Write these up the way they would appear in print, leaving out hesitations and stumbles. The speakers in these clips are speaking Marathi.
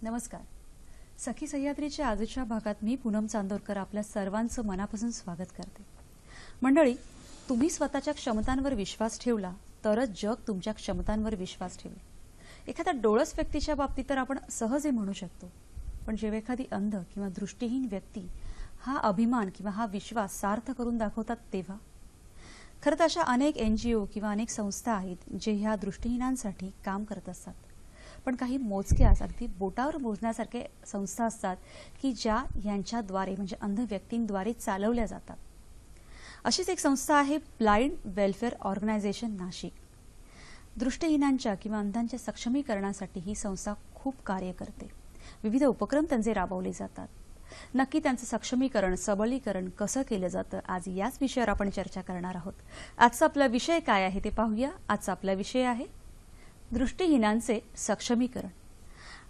नमस्कार. सखी सह्याद्रीच्या आजच्या भागात मी पूनम चांदोरकर आपल्या सर्वांचं मनापासून स्वागत करते. मंडळी, तुम्ही स्वतःच्या क्षमतांवर विश्वास ठेवला तरच जग तुमच्या क्षमतांवर विश्वास ठेवेल. एखाद्या डोळस व्यक्तीच्या बाबतीत तर आपण सहज म्हणू शकतो, पण जेव्हा एखादी अंध किंवा दृष्टीहीन व्यक्ती हा अभिमान किंवा हा विश्वास सार्थ करून दाखवतात तेव्हा खरं तर अशा अनेक NGO किंवा अनेक संस्था आहेत जे ह्या दृष्टीहीनांसाठी काम करत असतात. पण काही मोजक्या अगदी बोटावर मोजण्यासारखे संस्था असतात की ज्या यांच्याद्वारे म्हणजे अंध व्यक्तींद्वारे चालवल्या जातात. अशीच एक संस्था आहे ब्लाइंड वेलफेअर ऑर्गनायझेशन नाशिक. दृष्टीहीनांच्या किंवा अंधांच्या सक्षमीकरणासाठी ही संस्था खूप कार्य करते. विविध उपक्रम त्यांचे राबवले जातात. नक्की त्यांचं सक्षमीकरण सबलीकरण कसं केलं जातं आज याच विषयावर आपण चर्चा करणार आहोत. आजचा आपला विषय काय आहे ते पाहूया. आजचा आपला विषय आहे दृष्टीहीनांचे सक्षमीकरण.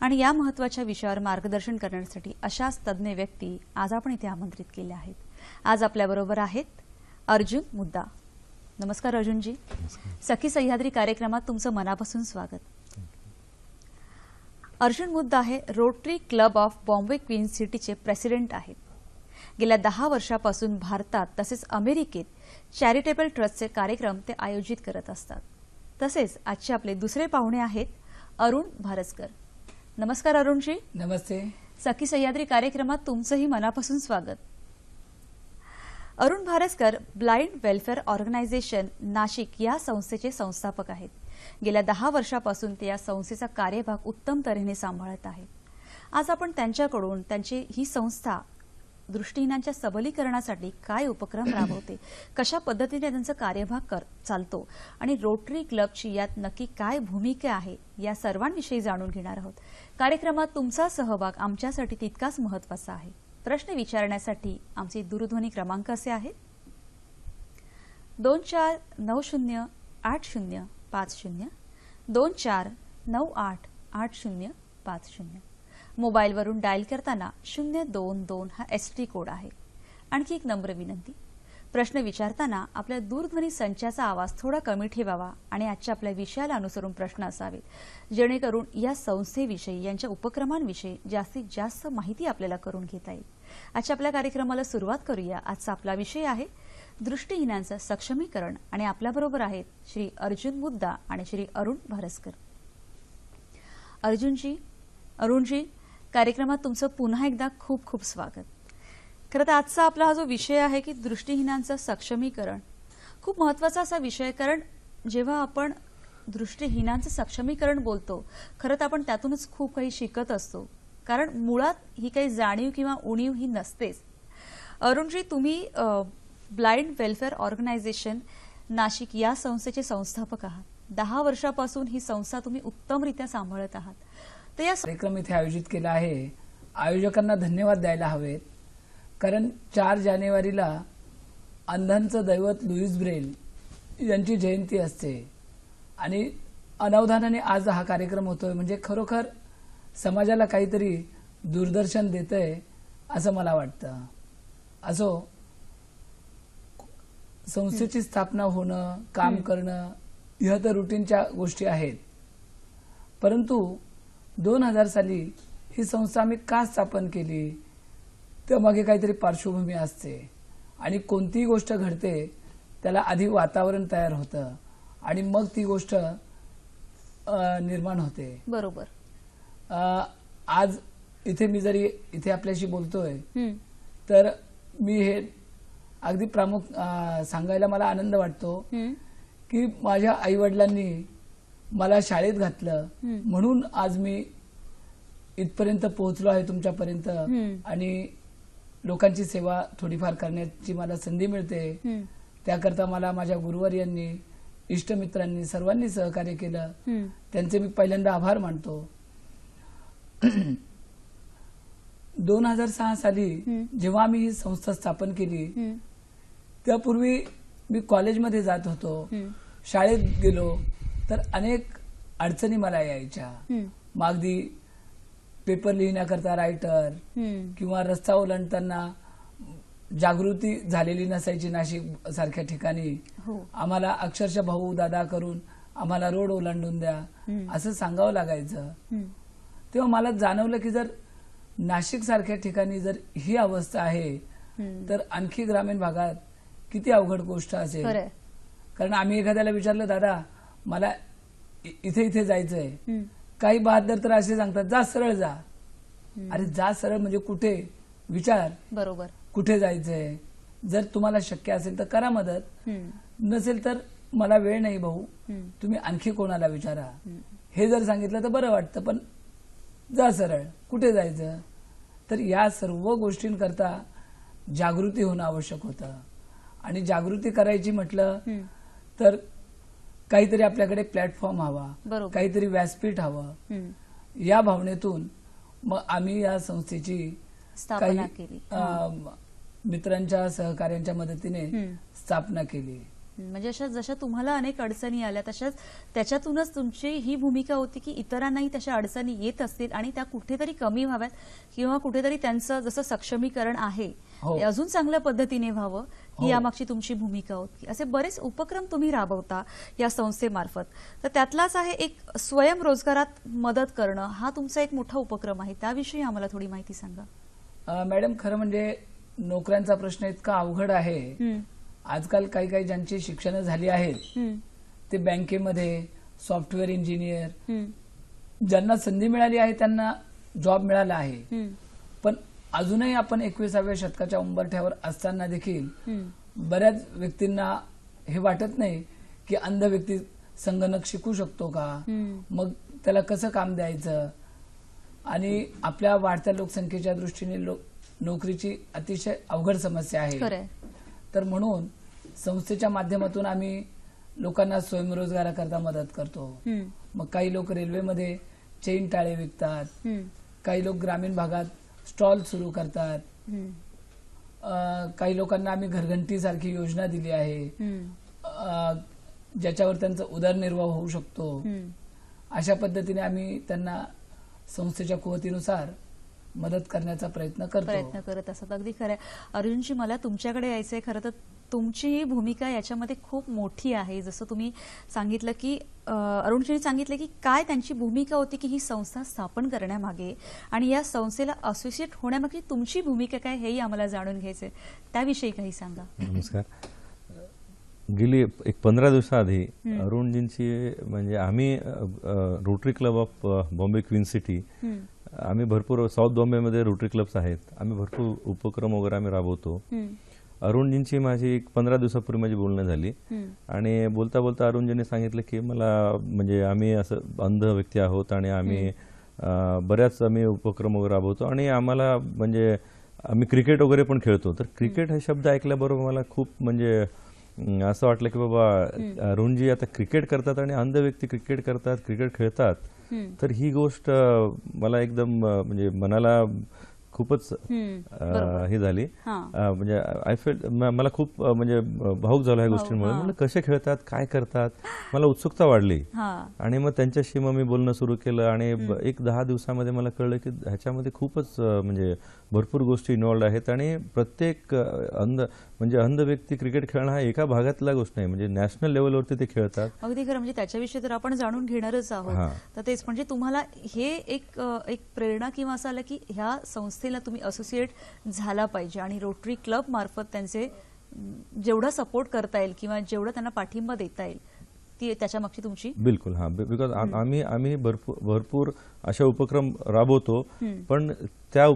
आणि या महत्त्वाच्या विषयावर मार्गदर्शन करण्यासाठी अशाच तज्ञ व्यक्ती आज आपण इथे आमंत्रित केल्या आहेत. आज आपल्याबरोबर आहेत अर्जुन मुद्दा. नमस्कार अर्जुनजी. सखी सह्याद्री कार्यक्रमात तुमचं मनापासून स्वागत. अर्जुन मुद्दा हे Rotary Club of Bombay Queen सिटीचे प्रेसिडेंट आहेत. गेल्या 10 वर्षापासून भारतात तसेच अमेरिकेत चॅरिटेबल ट्रस्टचे कार्यक्रम ते आयोजित करत असतात. तसेच आजचे आपले दुसरे पाहुणे आहेत अरुण भारसकर. नमस्कार अरुणजी. नमस्ते. सखी सह्याद्री कार्यक्रमात तुमचंही मनापासून स्वागत. Arun Bharaskar blind welfare organisation Nashik या संस्थेचे संस्थापक आहेत. गेल्या 10 वर्षापासून ते या संस्थेचा कार्यभाग उत्तम तऱ्हेने सांभाळत आहेत. आज आपण त्यांच्याकडून त्यांची ही संस्था दृष्टीहीनांच्या सबलीकरणासाठी काय उपक्रम राबवते, कशा पद्धतीने त्यांचा कार्यभाग चालतो आणि रोटरी क्लबची यात नक्की काय भूमिका आहे या सर्वांविषयी जाणून घेणार आहोत. कार्यक्रमात तुमचा सहभाग आमच्यासाठी तितकाच महत्त्वाचा आहे. प्रश्न विचारण्यासाठी आमचे दूरध्वनी क्रमांक असे आहेत 24908050 24988050. मोबाईलवरून डायल करताना 022 हा STD कोड आहे. आणखी एक नम्र विनंती, प्रश्न विचारताना आपल्या दूरध्वनी संचाचा आवाज थोडा कमी ठेवावा आणि आजच्या आपल्या विषयाला अनुसरून प्रश्न असावेत, जेणेकरून या संस्थेविषयी यांच्या उपक्रमांविषयी जास्तीत जास्त माहिती आपल्याला करून घेता येईल. आजच्या आपल्या कार्यक्रमाला सुरुवात करूया. आजचा आपला विषय आहे दृष्टीहीनांचं सक्षमीकरण आणि आपल्याबरोबर आहेत श्री अर्जुन मुद्दा आणि श्री अरुण भारसकर. अरुणजी, कार्यक्रमात तुमचं पुन्हा एकदा खूप खूप स्वागत. खरं तर आजचा आपला हा जो विषय आहे की दृष्टीहीनांचं सक्षमीकरण खूप महत्त्वाचा असा विषय. कारण जेव्हा आपण दृष्टीहीनांचं सक्षमीकरण बोलतो खरं तर आपण त्यातूनच खूप काही शिकत असतो. कारण मुळात ही काही जाणीव किंवा उणीव ही नसतेच. अरुणजी, तुम्ही ब्लाइंड वेलफेअर ऑर्गनायझेशन नाशिक या संस्थेचे संस्थापक आहात. 10 वर्षापासून ही संस्था तुम्ही उत्तमरित्या सांभाळत आहात. तर या कार्यक्रम इथे आयोजित केला आहे. आयोजकांना धन्यवाद द्यायला हवेत, कारण 4 जानेवारीला अंधांचं दैवत लुईस ब्रेल यांची जयंती असते आणि अनावधानाने आज हा कार्यक्रम होतोय. म्हणजे खरोखर समाजाला काहीतरी दूरदर्शन देतंय असं मला वाटतं. असो, संस्थेची स्थापना होणं, काम करणं ह्या तर रुटीनच्या गोष्टी आहेत. परंतु 2000 साली ही संस्था आम्ही का स्थापन केली त्यामागे काहीतरी पार्श्वभूमी असते आणि कोणतीही गोष्ट घडते त्याला आधी वातावरण तयार होतं आणि मग ती गोष्ट निर्माण होते. बरोबर. आज इथे मी जरी इथे आपल्याशी बोलतोय हं, तर मी हे अगदी सांगायला मला आनंद वाटतो हं, की माझ्या आई वडिलांनी मला शाळेत घातलं हं. म्हणून आज मी इथपर्यंत पोहोचलो आहे तुमच्यापर्यंत हं. आणि लोकांची सेवा थोडीफार करण्याची मला संधी मिळते. हं, त्याकरता मला माझ्या गुरुवर्यांनी, इष्टमित्रांनी सर्वांनी सहकार्य केलं. हं. त्यांचे मी पहिल्यांदा आभार मानतो. 2006 साली जेव्हा आम्ही ही संस्था स्थापन केली हं, त्यापूर्वी मी कॉलेजमध्ये जात होतो, हं. शाळेत गेलो तर अनेक अडचणी मला यायच्या. हं, मग अगदी पेपर लिहिण्याकरता रायटर हं. किंवा रस्ता ओलांडताना जागृती झालेली नसायची. नाशिक सारख्या ठिकाणी हो. आम्हाला अक्षरशः भाऊ दादा करून आम्हाला रोड ओलांडून द्या हं. असं सांगावं लागायचं. हं. तेव्हा मला जाणवलं की जर नाशिक सारख्या ठिकाणी जर ही अवस्था आहे हं. तर आणखी ग्रामीण भागात किती अवघड गोष्ट असेल. खरंय. कारण आम्ही एखाद्याला विचारलं दादा मला इथे इथे जायचंय, हं. काही बहादर तर असे सांगतात जा सरळ जा. अरे जा सरळ म्हणजे कुठे, विचार बरोबर. कुठे जायचंय. जर तुम्हाला शक्य असेल तर करा मदत, हं. नसेल तर मला वेळ नाही भाऊ, हं. तुम्ही आणखी कोणाला विचारा. हं. हे जर सांगितलं तर बरं वाटतं, पण जा सरळ कुठे जायचं. तर या सर्व गोष्टींकरता जागृती होणं आवश्यक होतं. आणि जागृती करायची म्हटलं हं. तर काहीतरी आपल्याकडे प्लॅटफॉर्म हवा, बरोबर. काहीतरी व्यासपीठ हवं. हं. या भावनेतून मग आम्ही या संस्थेची स्थापना केली. मित्रांच्या सहकार्यांच्या मदतीने हं. स्थापना केली. म्हणजे अशा जशा तुम्हाला अनेक अडचणी आल्या तशाच त्याच्यातूनच तुमची ही भूमिका होती की इतरांनाही तशा अडचणी येत असतील आणि त्या कुठेतरी कमी व्हाव्यात किंवा कुठेतरी त्यांचं जसं सक्षमीकरण आहे हो. ते अजून चांगल्या पद्धतीने व्हावं ही हो. यामागची तुमची भूमिका होती. असे बरेच उपक्रम तुम्ही राबवता या संस्थेमार्फत. तर त्यातलाच आहे एक स्वयंरोजगारात मदत करणं, हा तुमचा एक मोठा उपक्रम आहे. त्याविषयी आम्हाला थोडी माहिती सांगा. मॅडम खरं म्हणजे नोकऱ्यांचा प्रश्न इतका अवघड आहे. हं, आजकाल काही ज्यांची शिक्षणं झाली आहेत हं, ते बँकेमध्ये सॉफ्टवेअर इंजिनियर, हं, ज्यांना संधी मिळाली आहे त्यांना जॉब मिळाला आहे. हं, पण अजूनही आपण 21व्या शतकाच्या उंबरठ्यावर असताना देखील हं. बऱ्याच व्यक्तींना हे वाटत नाही की अंध व्यक्ती संगणक शिकू शकतो का, हं. मग त्याला कसं काम द्यायचं. आणि आपल्या वाढत्या लोकसंख्येच्या दृष्टीने नोकरीची अतिशय अवघड समस्या आहे. खरंय. तर म्हणून संस्थेच्या माध्यमातून आम्ही लोकांना स्वयंरोजगाराकरता मदत करतो. हं, मग काही लोक रेल्वेमध्ये चेन टाळे विकतात, हं, काही लोक ग्रामीण भागात स्टॉल सुरू करतात, हं, काही लोकांना आम्ही घरघंटी सारखी योजना दिली आहे हं, ज्याच्यावर त्यांचा उदरनिर्वाह होऊ शकतो. हं. अशा पद्धतीने आम्ही त्यांना संस्थेच्या कुवतीनुसार मदत करण्याचा प्रयत्न करत असतात. अगदी खरं आहे. अर्जुनजी मला तुमच्याकडे यायचंय. खरं तर तुमची ही भूमिका याच्यामध्ये खूप मोठी आहे. जसं तुम्ही सांगितलं की अरुणजींनी सांगितलं की काय त्यांची भूमिका होती की ही संस्था स्थापन करण्यामागे आणि या संस्थेला असोसिएट होण्यामागे तुमची भूमिका काय हेही आम्हाला जाणून घ्यायचंय. त्याविषयी काही सांगा. नमस्कार. गेली एक 15 दिवसाआधी अरुणजींची म्हणजे आम्ही rotary Club of Bombay queen city, हं, आम्ही भरपूर साऊथ बॉम्बेमध्ये रोटरी क्लब्स आहेत, आम्ही भरपूर उपक्रम वगैरे आम्ही राबवतो. हं, अरुणजींची माझी एक 15 दिवसापूर्वी माझी बोलणं झाली हं, आणि बोलता बोलता अरुणजींनी सांगितलं की मला म्हणजे आम्ही असं अंध व्यक्ती आहोत आणि आम्ही बऱ्याच आम्ही उपक्रम वगैरे राबवतो आणि आम्हाला म्हणजे आम्ही क्रिकेट वगैरे पण खेळतो. तर क्रिकेट हा शब्द ऐकल्याबरोबर मला खूप म्हणजे असं वाटलं की बाबा अरुणजी आता क्रिकेट करतात आणि अंध व्यक्ती क्रिकेट करतात, क्रिकेट खेळतात. हं, तर ही गोष्ट मला एकदम म्हणजे मनाला खूपच बरोबर. ही झाली. हां. म्हणजे आय फेल मला खूप म्हणजे भावूक झालो ह्या गोष्टींमुळे. हां. म्हणलं कसे खेळतात, काय करतात, मला उत्सुकता वाढली. हां. आणि मग त्यांच्याशी मग मी बोलणं सुरू केलं आणि एक 10 दिवसामध्ये मला कळलं की ह्याच्यामध्ये खूपच म्हणजे भरपूर गोष्टी इन्व्हॉल्ड आहेत आणि प्रत्येक अंध व्यक्ती क्रिकेट खेळणं हा एका भागातला गोष्ट नाही, म्हणजे नॅशनल लेवलवरती ते खेळतात. अगदी खरं. म्हणजे त्याच्याविषयी तर आपण जाणून घेणारच आहोत. हां. तर तेच म्हणजे तुम्हाला हे एक प्रेरणा किंवा असं आलं की ह्या संस्थेला तुम्ही असोसिएट झाला पाहिजे आणि रोटरी क्लब मार्फत त्यांचे जेवढा सपोर्ट करता येईल किंवा जेवढा त्यांना पाठिंबा देता येईल ती त्याच्या मागची तुमची बिलकुल हा बिकॉज आम्ही भरपूर अशा उपक्रम राबवतो, पण त्या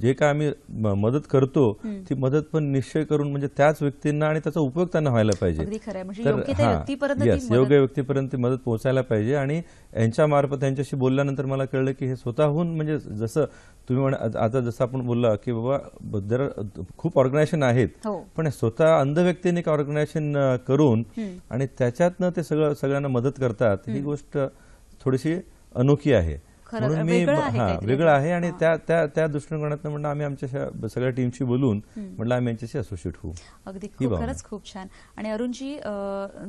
जे काय आम्ही मदत करतो ती मदत पण निश्चय करून म्हणजे त्याच व्यक्तींना आणि त्याचा उपयोग त्यांना व्हायला पाहिजे. अगदी खरं आहे. म्हणजे योग्य त्या व्यक्तीपर्यंत ती मदत- योग्य व्यक्तीपर्यंत ती मदत पोहोचायला पाहिजे. आणि यांच्या मार्फत त्यांच्याशी बोलल्यानंतर मला कळलं की हे स्वतःहून म्हणजे जसं तुम्ही आता जसं आपण बोलला की बाबा जर खूप ऑर्गनायझेशन आहेत, हो. पण स्वतः अंध व्यक्तीने एक ऑर्गनायझेशन करून आणि त्याच्यातनं ते सगळ्यांना मदत करतात, ही गोष्ट थोडीशी अनोखी आहे. खरं, म्हणून मी वेगळं आहे काहीतरी. वेगळं आहे आणि त्या दृष्टिकोनातून म्हणलं आम्ही आमच्या सगळ्या टीमशी बोलून म्हटलं आम्ही यांच्याशी असोसिएट होऊ. अगदी ही भावना. खरंच खूप छान. आणि अरुणजी,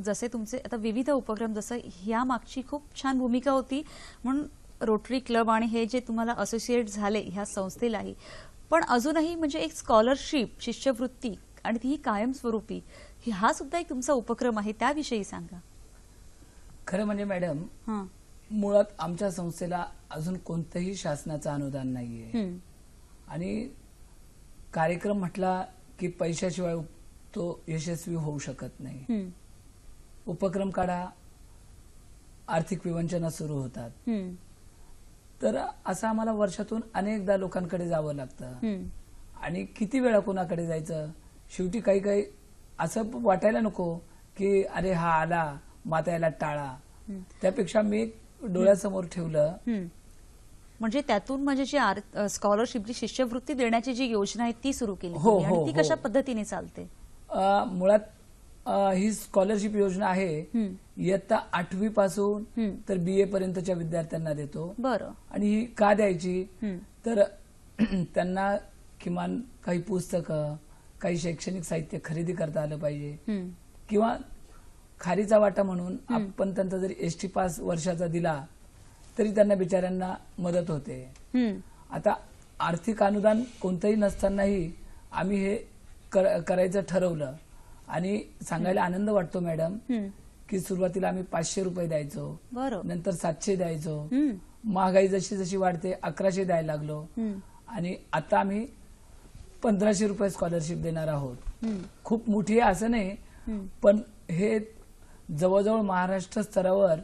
जसे तुमचे आता विविध उपक्रम, जसं ह्या मागची खूप छान भूमिका होती म्हणून रोटरी क्लब आणि हे जे तुम्हाला असोसिएट झाले ह्या संस्थेलाही, पण अजूनही म्हणजे एक स्कॉलरशिप, शिष्यवृत्ती आणि ती कायमस्वरूपी, हा सुद्धा एक तुमचा उपक्रम आहे, त्याविषयी सांगा. खरं म्हणजे मॅडम, हां. मुळात आमच्या संस्थेला अजून कोणतंही शासनाचं अनुदान नाहीये आणि कार्यक्रम म्हटला की पैशाशिवाय तो यशस्वी होऊ शकत नाही. उपक्रम काढा, आर्थिक विवंचना सुरू होतात. तर असं आम्हाला वर्षातून अनेकदा लोकांकडे जावं लागतं आणि किती वेळा कोणाकडे जायचं. शेवटी काही काही असं वाटायला नको की अरे हा आला माता याला टाळा. त्यापेक्षा मी डोळ्यासमोर ठेवलं. म्हणजे त्यातून म्हणजे जी स्कॉलरशिप, जी शिष्यवृत्ती देण्याची जी योजना आहे ती सुरू केली हो, तुम्ही. आणि हो, ती हो. कशा पद्धतीने चालते? मुळात ही स्कॉलरशिप योजना आहे इयत्ता 8वी पासून तर BA पर्यंतच्या विद्यार्थ्यांना देतो. बरं. आणि ही का द्यायची तर त्यांना किमान काही पुस्तकं, काही शैक्षणिक साहित्य खरेदी करता आलं पाहिजे किंवा खारीचा वाटा म्हणून आपण त्यांचा जरी ST पास वर्षाचा दिला तरी त्यांना बिचाऱ्यांना मदत होते. आता आर्थिक अनुदान कोणतंही नसतानाही आम्ही हे करायचं ठरवलं आणि सांगायला आनंद वाटतो मॅडम की सुरुवातीला आम्ही 500 रुपये द्यायचो, बरं. नंतर 700 द्यायचो, महागाई जशी जशी वाढते 1100 द्यायला लागलो आणि आता आम्ही 1500 रुपये स्कॉलरशिप देणार आहोत. खूप मोठी आहे असं नाही, पण हे जवळजवळ महाराष्ट्र स्तरावर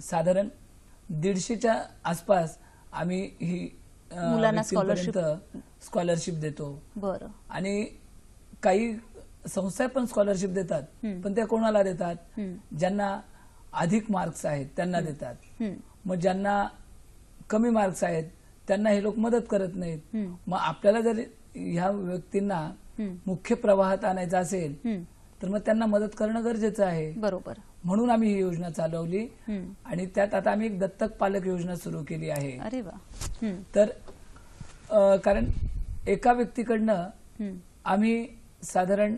साधारण 150च्या आसपास आम्ही ही मुलांना स्कॉलरशिप देतो. बरं. आणि काही संस्था पण स्कॉलरशिप देतात, पण त्या कोणाला देतात? ज्यांना अधिक मार्क्स आहेत त्यांना देतात. मग ज्यांना कमी मार्क्स आहेत त्यांना हे लोक मदत करत नाहीत. मग आपल्याला जर ह्या व्यक्तींना मुख्य प्रवाहात आणायचं असेल तर मग त्यांना मदत करणं गरजेचं आहे. बरोबर. म्हणून आम्ही ही योजना चालवली आणि त्यात आता आम्ही एक दत्तक पालक योजना सुरू केली आहे. अरे वा. तर कारण एका व्यक्तीकडनं आम्ही साधारण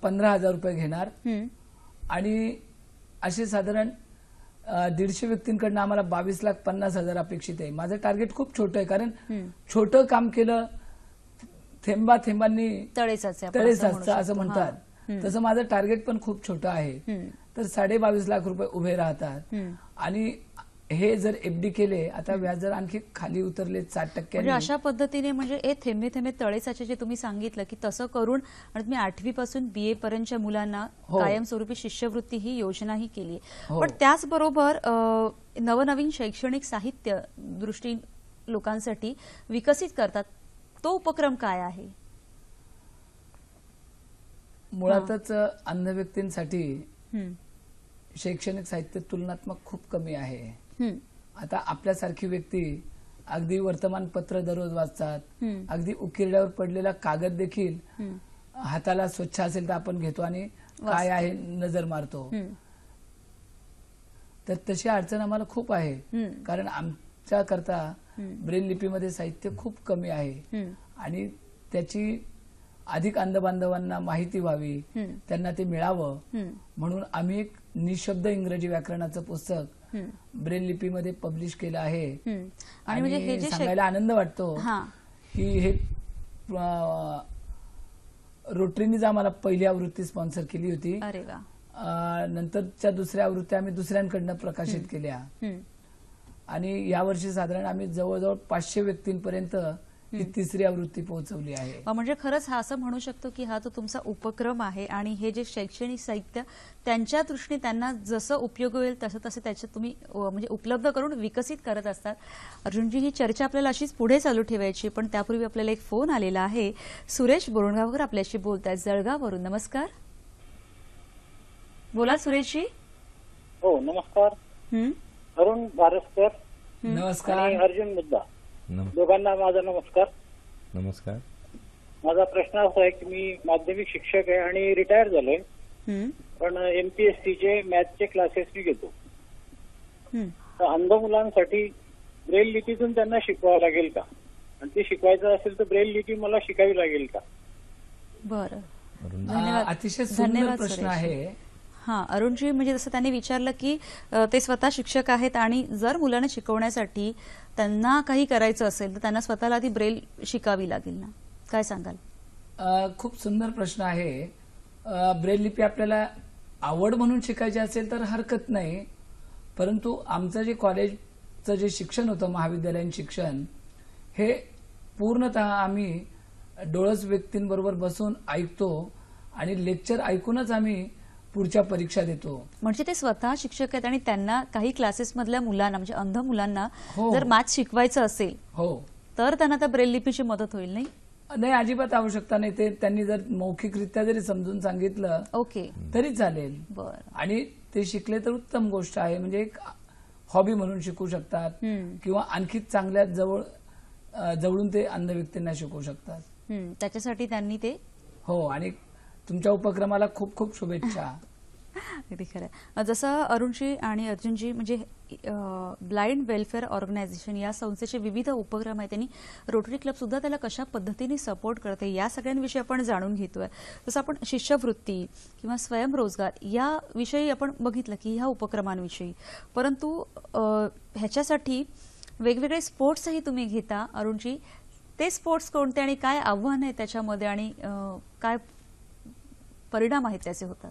15,000 रुपये घेणार आणि असे साधारण 150 व्यक्तींकडनं आम्हाला 22,50,000 अपेक्षित आहे. माझं टार्गेट खूप छोटं आहे, कारण छोटं काम केलं थेंबा थेंबांनी तळे साचतं असं म्हणतात. तसं माझं टार्गेट पण खूप छोटं आहे. तर 22.5 लाख रुपये उभे राहतात आणि हे जर FD केले, आता व्याजदर आणखी खाली उतरले 7%. म्हणजे अशा पद्धतीने म्हणजे थेंबे थेंबे तळेसाचे जे तुम्ही सांगितलं की तसं करून आणि तुम्ही 8वी पासून BA पर्यंतच्या मुलांना कायमस्वरूपी शिष्यवृत्ती ही योजनाही केली. पण त्याचबरोबर नवनवीन शैक्षणिक साहित्य दृष्टी लोकांसाठी विकसित करतात, तो उपक्रम काय आहे? मुळातच अंध व्यक्तींसाठी शैक्षणिक साहित्य तुलनात्मक खूप कमी आहे. आता आपल्यासारखी व्यक्ती अगदी वर्तमानपत्र दररोज वाचतात, अगदी उकिरड्यावर पडलेला कागद देखील हाताला स्वच्छ असेल तर आपण घेतो आणि काय आहे नजर मारतो. तर तशी अडचण आम्हाला खूप आहे, कारण आमच्या करता ब्रेल लिपीमध्ये साहित्य खूप कमी आहे आणि त्याची अधिक अंध बांधवांना माहिती व्हावी, त्यांना ते मिळावं म्हणून आम्ही एक निशब्द इंग्रजी व्याकरणाचं पुस्तक ब्रेल लिपीमध्ये पब्लिश केलं आहे. आणि म्हणजे हे जे सांगायला आनंद वाटतो की हे रोटरीनीच आम्हाला पहिली आवृत्ती स्पॉन्सर केली होती. नंतरच्या दुसऱ्या आवृत्त्या आम्ही दुसऱ्यांकडनं प्रकाशित केल्या आणि यावर्षी साधारण आम्ही जवळजवळ 500 व्यक्तींपर्यंत ही 3री आवृत्ती पोहोचवली आहे. म्हणजे खरंच हा असं म्हणू शकतो की हा तो तुमचा उपक्रम आहे आणि हे जे शैक्षणिक साहित्य त्यांच्या दृष्टीने त्यांना जसं उपयोग होईल तसं तसं त्याच्यात तुम्ही म्हणजे उपलब्ध करून विकसित करत असतात. अर्जुनजी, ही चर्चा आपल्याला अशीच पुढे चालू ठेवायची, पण त्यापूर्वी आपल्याला एक फोन आलेला आहे. सुरेश बोरगावकर आपल्याशी बोलतायत जळगाववरून. नमस्कार, बोला सुरेशजी. हो नमस्कार. अरुण भारसकर नमस्कार. आणि अर्जुन मुद्दा दोघांना माझा नमस्कार. नमस्कार. माझा प्रश्न असा आहे की मी माध्यमिक शिक्षक आहे आणि रिटायर झालोय, पण MPSCचे मॅथचे क्लासेस मी घेतो. तर अंध मुलांसाठी ब्रेल लिपीतून त्यांना शिकवावं लागेल का, आणि ते शिकवायचं असेल तर ब्रेल लिपी मला शिकावी लागेल का? बरं, अतिशय सुंदर प्रश्न सुरेश. आहे. हां, अरुणजी, म्हणजे जसं त्यांनी विचारलं की ते स्वतः शिक्षक आहेत आणि जर मुलांना शिकवण्यासाठी त्यांना काही करायचं असेल तर त्यांना स्वतःला आधी ब्रेल शिकावी लागेल ना, काय सांगाल? खूप सुंदर प्रश्न आहे. ब्रेल लिपी आपल्याला आवड म्हणून शिकायची असेल तर हरकत नाही, परंतु आमचं जे कॉलेजचं जे शिक्षण होतं, महाविद्यालयीन शिक्षण, हे पूर्णतः आम्ही डोळस व्यक्तींबरोबर बसून ऐकतो आणि लेक्चर ऐकूनच आम्ही पुढच्या परीक्षा देतो. म्हणजे ते स्वतः शिक्षक आहेत आणि त्यांना काही क्लासेस मधल्या मुलांना म्हणजे अंध मुलांना हो. जर मॅथ शिकवायचं असेल हो, तर त्यांना त्या ब्रेल लिपीची मदत होईल नाही? नाही, अजिबात आवश्यकता नाही. ते त्यांनी जर मौखिकरित्या जरी समजून सांगितलं ओके, तरी चालेल. बरं. आणि ते शिकले तर उत्तम गोष्ट आहे. म्हणजे एक हॉबी म्हणून शिकू शकतात किंवा आणखी चांगल्या जवळून ते अंध व्यक्तींना शिकवू शकतात. त्याच्यासाठी त्यांनी ते हो, आणि तुमच्या उपक्रमाला खूप खूप शुभेच्छा. अगदी खरं. जसं अरुणजी आणि अर्जुनजी म्हणजे ब्लाइंड वेलफेअर ऑर्गनायझेशन या संस्थेचे विविध उपक्रम आहेत, त्यांनी रोटरी क्लब सुद्धा त्याला कशा पद्धतीने सपोर्ट करते या सगळ्यांविषयी आपण जाणून घेतोय. जसं आपण शिष्यवृत्ती किंवा स्वयंरोजगार याविषयी आपण बघितलं की ह्या उपक्रमांविषयी, परंतु ह्याच्यासाठी वेगवेगळे स्पोर्ट्सही तुम्ही घेता. अरुणजी, ते स्पोर्ट्स कोणते आणि काय आव्हान आहे त्याच्यामध्ये आणि काय परिणाम आहेत त्याचे होतात?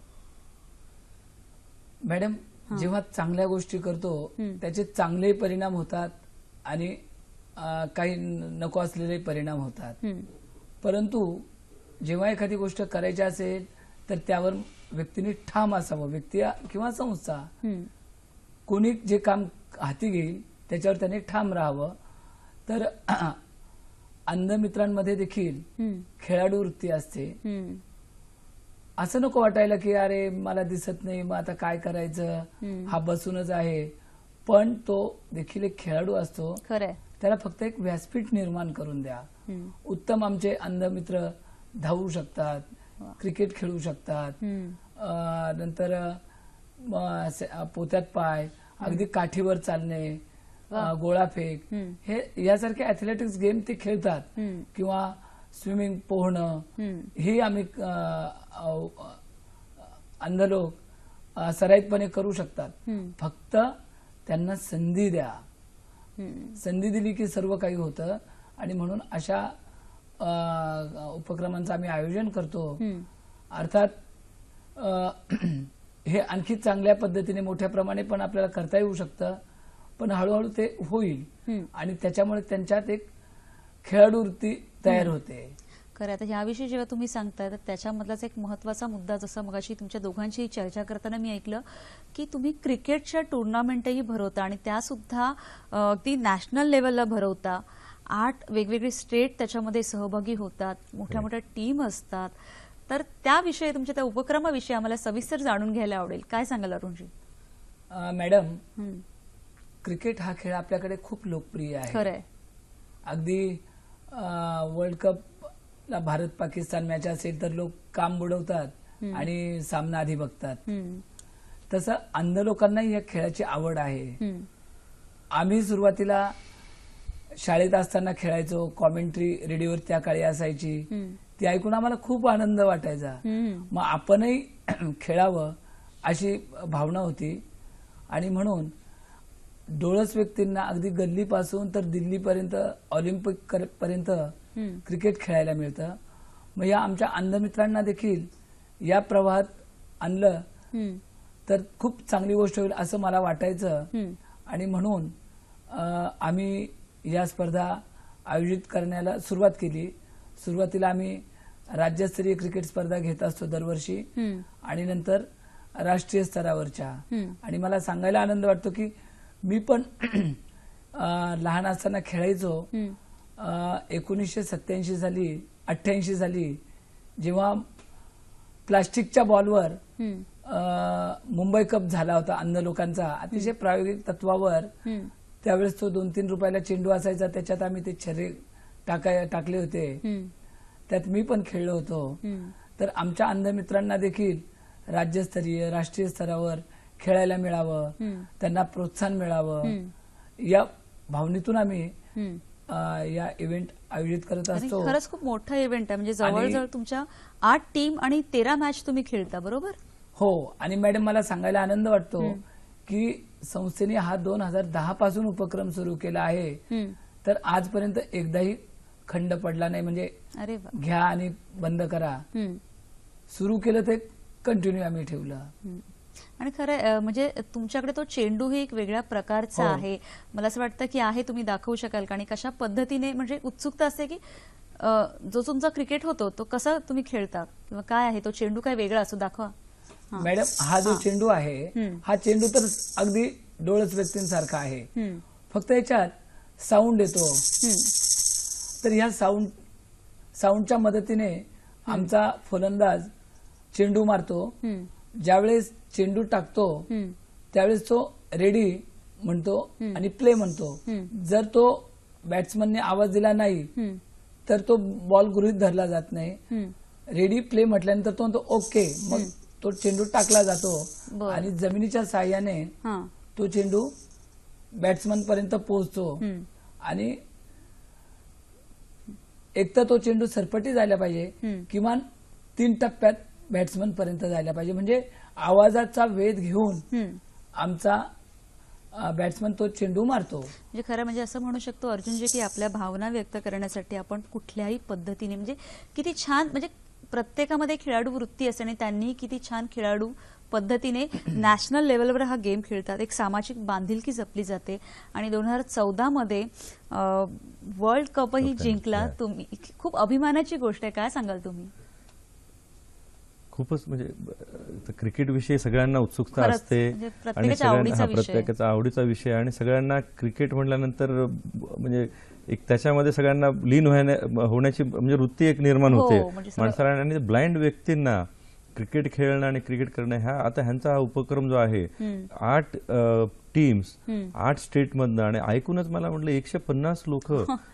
मॅडम, जेव्हा चांगल्या गोष्टी करतो त्याचे चांगले परिणाम होतात आणि काही नको असलेले परिणाम होतात. परंतु जेव्हा एखादी गोष्ट करायची असेल तर त्यावर व्यक्तीने ठाम असावं. व्यक्ती किंवा संस्था कोणी जे काम हाती घेईल त्याच्यावर त्याने ठाम राहावं. तर अंध मित्रांमध्ये देखील खेळाडू वृत्ती असते. असं नको वाटायला की अरे मला दिसत नाही, मग आता काय करायचं, हा बसूनच आहे. पण तो देखील एक खेळाडू असतो. खरंय, त्याला फक्त एक व्यासपीठ निर्माण करून द्या. उत्तम आमचे अंध मित्र धावू शकतात, क्रिकेट खेळू शकतात, नंतर पोत्यात पाय, अगदी काठीवर चालणे, गोळाफेक, हे यासारखे अथलेटिक्स गेम ते खेळतात. किंवा स्विमिंग, पोहणं, हे आम्ही अंध लोक सराईतपणे करू शकतात. फक्त त्यांना संधी द्या. संधी दिली की सर्व काही होतं. आणि म्हणून अशा उपक्रमांचं आम्ही आयोजन करतो. अर्थात हे आणखी चांगल्या पद्धतीने मोठ्या प्रमाणे पण आपल्याला करता येऊ शकतं, पण हळूहळू ते होईल आणि त्याच्यामुळे त्यांच्यात एक खेळाडू वृत्ती तयार होते. खरं. आता याविषयी जेव्हा तुम्ही सांगताय तर त्याच्यामधलाच एक महत्वाचा मुद्दा, जसं मगाशी तुमच्या दोघांची चर्चा करताना मी ऐकलं की तुम्ही क्रिकेटच्या टुर्नामेंटही भरवता आणि त्या सुद्धा अगदी नॅशनल लेवलला भरवता. 8 वेगवेगळे स्टेट त्याच्यामध्ये सहभागी होतात, मोठ्या मोठ्या टीम असतात. तर त्याविषयी, तुमच्या त्या उपक्रमाविषयी आम्हाला सविस्तर जाणून घ्यायला आवडेल. काय सांगाल अरुणजी? मॅडम, क्रिकेट हा खेळ आपल्याकडे खूप लोकप्रिय आहे. खरंय. अगदी वर्ल्ड कपला भारत पाकिस्तान मॅच असेल तर लोक काम बुडवतात आणि सामना आधी बघतात. तसं अंध लोकांनाही या खेळाची आवड आहे. आम्ही सुरुवातीला शाळेत असताना खेळायचो. कॉमेंट्री रेडिओवर त्या काळी असायची, ती ऐकून आम्हाला खूप आनंद वाटायचा. मग आपणही खेळावं अशी भावना होती. आणि म्हणून डोळस व्यक्तींना अगदी गल्लीपासून तर दिल्लीपर्यंत, ऑलिम्पिक पर्यंत क्रिकेट खेळायला मिळतं. मग या आमच्या अंध मित्रांना देखील या प्रवाहात आणलं तर खूप चांगली गोष्ट होईल असं मला वाटायचं. आणि म्हणून आम्ही या स्पर्धा आयोजित करण्याला सुरुवात केली. सुरुवातीला आम्ही राज्यस्तरीय क्रिकेट स्पर्धा घेत असतो दरवर्षी आणि नंतर राष्ट्रीय स्तरावरच्या. आणि मला सांगायला आनंद वाटतो की मी पण लहान असताना खेळायचो. 1987 साली 88 साली जेव्हा प्लास्टिकच्या बॉलवर मुंबई कप झाला होता अंध लोकांचा, अतिशय प्रायोगिक तत्वावर. त्यावेळेस तो 2-3 रुपयाला चेंडू असायचा, त्याच्यात आम्ही ते छर्रे टाकले होते. त्यात मी पण खेळलो होतो. तर आमच्या अंध मित्रांना देखील राज्यस्तरीय राष्ट्रीय स्तरावर खेळायला मिळावं, त्यांना प्रोत्साहन मिळावं, या भावनेतून आम्ही या इव्हेंट आयोजित करत असतो. खरंच खूप मोठा इव्हेंट आहे. म्हणजे जवळजवळ तुमच्या 8 टीम आणि 13 मॅच तुम्ही खेळता, बरोबर? हो. आणि मॅडम मला सांगायला आनंद वाटतो की संस्थेने हा 2010 पासून उपक्रम सुरू केला आहे. तर आजपर्यंत एकदाही खंड पडला नाही. म्हणजे अरे वा. घ्या आणि बंद करा, सुरू केलं ते कंटिन्यू आम्ही ठेवलं. आणि खरं म्हणजे तुमच्याकडे तो चेंडू ही एक वेगळ्या प्रकारचा आहे. मला असं वाटतं की आहे, तुम्ही दाखवू शकाल का? आणि कशा पद्धतीने, म्हणजे उत्सुकता असते की जो तुमचा क्रिकेट होतो तो कसा तुम्ही खेळता किंवा काय आहे तो चेंडू, काय वेगळा असतो, दाखवा. मॅडम, हा जो चेंडू आहे, हा चेंडू तर अगदी डोळस व्यक्तींसारखा आहे. फक्त याच्यात साऊंड येतो. तर ह्या साऊंडच्या मदतीने आमचा फलंदाज चेंडू मारतो. ज्यावेळेस चेंडू टाकतो त्यावेळेस तो रेडी म्हणतो आणि प्ले म्हणतो. जर तो बॅट्समनने आवाज दिला नाही तर तो बॉल गृहीत धरला जात नाही. रेडी प्ले म्हटल्यानंतर तो म्हणतो ओके, मग तो चेंडू टाकला जातो आणि जमिनीच्या साह्याने तो चेंडू बॅट्समन पर्यंत पोहोचतो. आणि एक तर तो चेंडू सरपटी जायला पाहिजे, किमान 3 टप्प्यात बॅट्समन पर्यंत जायला पाहिजे. म्हणजे आवाजाचा वेध घेऊन आमचा बॅट्समन तो चेंडू मारतो. म्हणजे खरं म्हणजे असं म्हणू शकतो अर्जुन की आपल्या भावना व्यक्त करण्यासाठी आपण कुठल्याही पद्धतीने, म्हणजे किती छान, म्हणजे प्रत्येकामध्ये खेळाडू वृत्ती असते आणि त्यांनी किती छान खेळाडू पद्धतीने नॅशनल लेवलवर हा गेम खेळतात. एक सामाजिक बांधिलकी जपली जाते. आणि 2014 मध्ये वर्ल्ड कपही जिंकला तुम्ही. खूप अभिमानाची गोष्ट आहे. काय सांगाल तुम्ही? खूपच म्हणजे क्रिकेट विषयी सगळ्यांना उत्सुकता असते म्हणजे आणि प्रत्येकाचा आवडीचा विषय. आणि सगळ्यांना क्रिकेट म्हटल्यानंतर म्हणजे एक त्याच्यामध्ये सगळ्यांना लीन होण्याची म्हणजे वृत्ती एक निर्माण होते माणसाला. आणि ब्लाइंड व्यक्तींना क्रिकेट खेळणं आणि क्रिकेट करणं आता ह्यांचा हा उपक्रम जो आहे, 8 टीम्स 8 स्टेटमधनं, आणि ऐकूनच मला म्हटलं 150 लोक,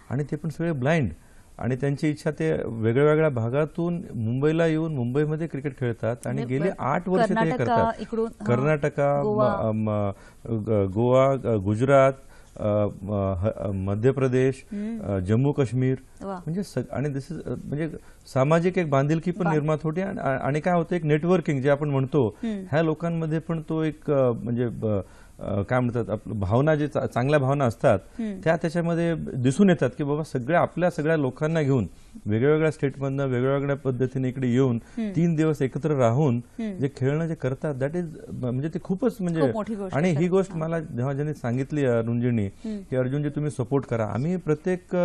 आणि ते पण सगळे ब्लाइंड. आणि त्यांची इच्छा, ते वेगळ्या वेगळ्या भागातून मुंबईला येऊन मुंबईमध्ये क्रिकेट खेळतात आणि गेली 8 वर्ष ते करतात. कर्नाटका, गोवा, गुजरात, मध्य प्रदेश, जम्मू काश्मीर, म्हणजे आणि दिस इज म्हणजे सामाजिक एक बांधिलकी पण निर्माण होते. आणि काय होतं, एक नेटवर्किंग जे आपण म्हणतो, ह्या लोकांमध्ये पण तो एक म्हणजे काय म्हणतात, भावना, जे चांगल्या भावना असतात त्या त्याच्यामध्ये दिसून येतात. की बाबा सगळ्या लोकांना घेऊन वेगवेगळ्या स्टेटमधनं वेगवेगळ्या पद्धतीने इकडे येऊन 3 दिवस एकत्र राहून जे खेळणं जे करतात, दॅट इज म्हणजे ते खूपच म्हणजे. आणि ही गोष्ट मला जेव्हा ज्यांनी सांगितली अर्जुनजींनी की अर्जुनजी तुम्ही सपोर्ट करा, आम्ही प्रत्येक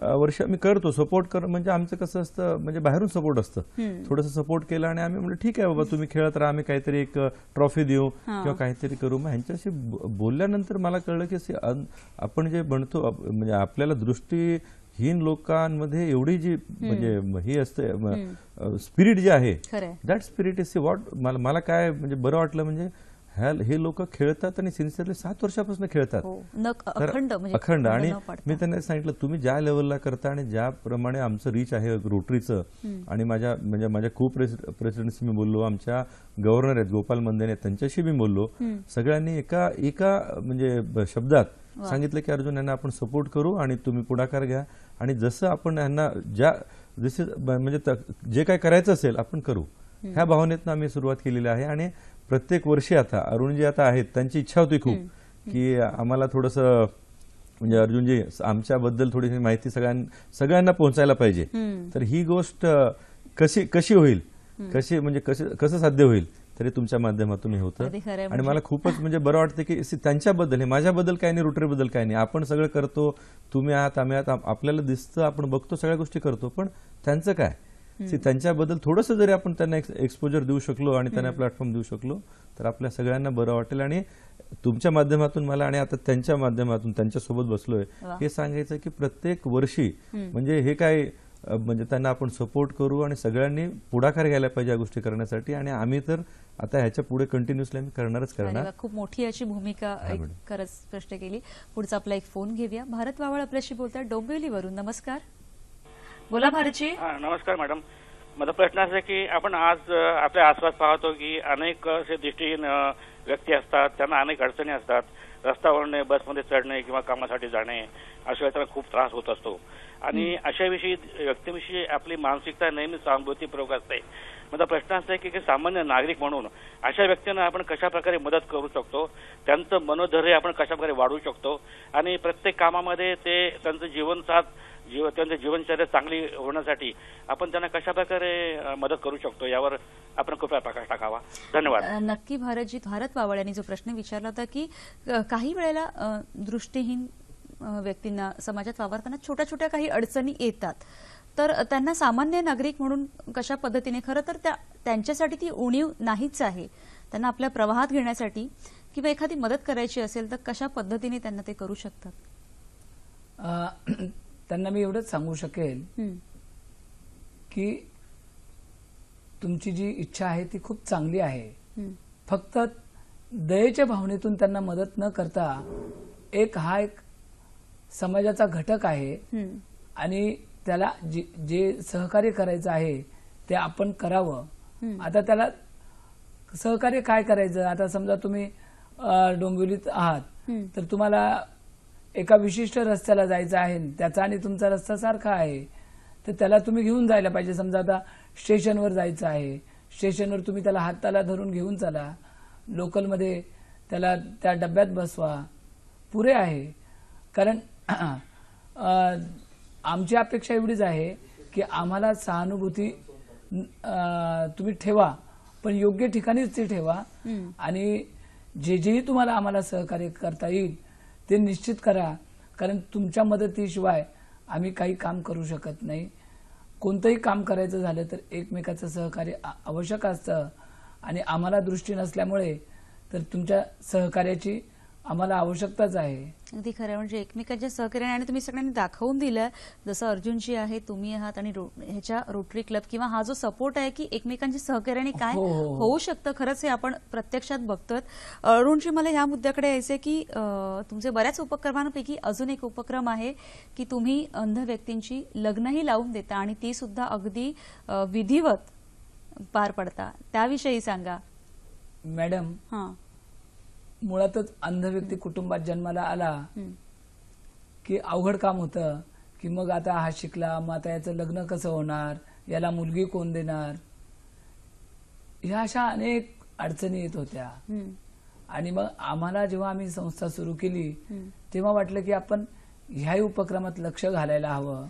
वर्ष आम्ही करतो सपोर्ट कर. म्हणजे आमचं कसं असतं, म्हणजे बाहेरून सपोर्ट असतं, थोडंसं सपोर्ट केलं आणि आम्ही म्हणलं ठीक आहे बाबा तुम्ही खेळत राहा, आम्ही काहीतरी एक ट्रॉफी देऊ किंवा काहीतरी करू. मग ह्यांच्याशी बोलल्यानंतर मला कळलं की आपण जे म्हणतो, म्हणजे आपल्याला दृष्टीहीन लोकांमध्ये एवढी जी म्हणजे ही असते स्पिरिट जे आहे, दॅट स्पिरिट इज व्हॉट मला काय म्हणजे बरं वाटलं. म्हणजे हे लोक खेळतात आणि सिन्सिअरली 7 वर्षापासून खेळतात, अखंड. आणि मी त्यांना सांगितलं तुम्ही ज्या लेवलला करता आणि ज्याप्रमाणे आमचं रीच आहे रोटरीचं, आणि माझ्या को प्रेसिडेंटशी मी बोललो, आमच्या गव्हर्नर आहेत गोपाल मंदेने, त्यांच्याशी मी बोललो. सगळ्यांनी एका म्हणजे शब्दात सांगितलं की अर्जुन यांना आपण सपोर्ट करू आणि तुम्ही पुढाकार घ्या, आणि जसं आपण यांना म्हणजे जे काय करायचं असेल आपण करू, ह्या भावनेतनं आम्ही सुरुवात केलेली आहे. आणि प्रत्येक वर्षी आता अरुणजी आता आहेत, त्यांची इच्छा होती खूप की आम्हाला थोडंसं म्हणजे अर्जुनजी आमच्याबद्दल थोडीशी माहिती सगळ्यांना पोहोचायला पाहिजे. तर ही गोष्ट कशी होईल, म्हणजे कसं साध्य होईल, तरी तुमच्या माध्यमातून हे होतं. अगदी खरं आहे. आणि मला खूपच म्हणजे बरं वाटतं की त्यांच्याबद्दल, हे माझ्याबद्दल काही नाही, रोटरीबद्दल काही नाही, आपण सगळं करतो, तुम्ही आहात, आम्ही आहात, आपल्याला दिसतं, आपण बघतो, सगळ्या गोष्टी करतो, पण त्यांचं काय, त्यांच्याबद्दल थोडंसं जरी आपण त्यांना एक्सपोजर देऊ शकलो आणि त्यांना प्लॅटफॉर्म देऊ शकलो तर आपल्या सगळ्यांना बरं वाटेल. आणि तुमच्या माध्यमातून मला आणि आता त्यांच्या माध्यमातून त्यांच्यासोबत बसलोय हे सांगायचं की प्रत्येक वर्षी म्हणजे हे काय म्हणजे त्यांना आपण सपोर्ट करू आणि सगळ्यांनी पुढाकार घ्यायला पाहिजे या गोष्टी करण्यासाठी. आणि आम्ही तर आता ह्याच्या पुढे कंटिन्युअसली आम्ही करणारच अरे करणार. वा, खूप मोठी अशी भूमिका खरंच स्पष्ट केली. पुढचा आपला एक फोन घेऊया. भारत वावळ आपल्याशी बोलतात डोंबिवलीवरून. नमस्कार, बोला भारतजी. नमस्कार मॅडम. माझा प्रश्न असा आहे की आपण आज आपल्या आसपास पाहतो की अनेक असे दृष्टीहीन व्यक्ती असतात, त्यांना अनेक अडचणी असतात. रस्त्यावरने बसमध्ये चढणे किंवा कामासाठी जाणे अशा वेळेला त्यांना खूप त्रास होत असतो आणि अशाविषयी व्यक्तीविषयी आपली मानसिकता नेहमी सहानुभूतीपूर्वक असते. माझा प्रश्न असा आहे की सामान्य नागरिक म्हणून अशा व्यक्तींना आपण कशा प्रकारे मदत करू शकतो, त्यांचं मनोधैर्य आपण कशा प्रकारे वाढवू शकतो आणि प्रत्येक कामामध्ये ते त्यांचं त्यांचं जीवनचर्या चांगली होण्यासाठी आपण त्यांना कशा प्रकारे मदत करू शकतो यावर आपण कृपया प्रकाश टाकावा. धन्यवाद. नक्की भारतजी. भारत वावळ यांनी जो प्रश्न विचारला होता की काही वेळेला दृष्टीहीन व्यक्तींना समाजात वावरताना छोट्या छोट्या काही अडचणी येतात, तर त्यांना सामान्य नागरिक म्हणून कशा पद्धतीने, खरं तर त्यांच्यासाठी ती उणीव नाहीच आहे, त्यांना आपल्या प्रवाहात घेण्यासाठी किंवा एखादी मदत करायची असेल तर कशा पद्धतीने त्यांना ते करू शकतात? त्यांना मी एवढंच सांगू शकेल की तुमची जी इच्छा आहे ती खूप चांगली आहे, फक्त दयेच्या भावनेतून त्यांना मदत न करता एक समाजाचा घटक आहे आणि त्याला जे सहकार्य करायचं आहे ते आपण करावं. आता त्याला सहकार्य काय करायचं, आता समजा तुम्ही डोंबिवलीत आहात तर तुम्हाला एका विशिष्ट रस्त्याला जायचं आहे, त्याचा आणि तुमचा रस्ता सारखा आहे, तर त्याला तुम्ही घेऊन जायला पाहिजे. समजा आता स्टेशनवर जायचं आहे, स्टेशनवर तुम्ही त्याला हाताला धरून घेऊन चला, लोकलमध्ये त्याला त्या डब्यात बसवा, पुरे आहे. कारण आमची अपेक्षा एवढीच आहे की आम्हाला सहानुभूती तुम्ही ठेवा, पण योग्य ठिकाणीच ती ठेवा आणि जेही तुम्हाला आम्हाला सहकार्य करता येईल ते निश्चित करा. कारण तुमच्या मदतीशिवाय आम्ही काही काम करू शकत नाही. कोणतंही काम करायचं झालं तर एकमेकाचं सहकार्य आवश्यक असतं आणि आम्हाला दृष्टी नसल्यामुळे तर तुमच्या सहकार्याची आम्हाला आवश्यकताच आहे. अगदी खरं. म्हणजे एकमेकांच्या सहकार्याने आणि तुम्ही सगळ्यांनी दाखवून दिलं, जसं अर्जुनजी आहे, तुम्ही आहात आणि ह्याच्या रोटरी क्लब किंवा हा जो सपोर्ट आहे की एकमेकांच्या सहकार्याने काय होऊ शकतं, खरंच हे आपण प्रत्यक्षात बघतोय. अरुणजी, मला ह्या मुद्द्याकडे यायचंय की तुमचे बऱ्याच उपक्रमांपैकी अजून एक उपक्रम आहे की तुम्ही अंध व्यक्तींची लग्नही लावून देता आणि ती सुद्धा अगदी विधिवत पार पडता, त्याविषयी सांगा. मॅडम, मुळातच अंध व्यक्ती कुटुंबात जन्माला आला की अवघड काम होतं की मग आता हा शिकला, मग आता याचं लग्न कसं होणार, याला मुलगी कोण देणार, ह्या अशा अनेक अडचणी येत होत्या. आणि मग आम्हाला जेव्हा आम्ही संस्था सुरू केली तेव्हा वाटलं की आपण ह्याही उपक्रमात लक्ष घालायला हवं.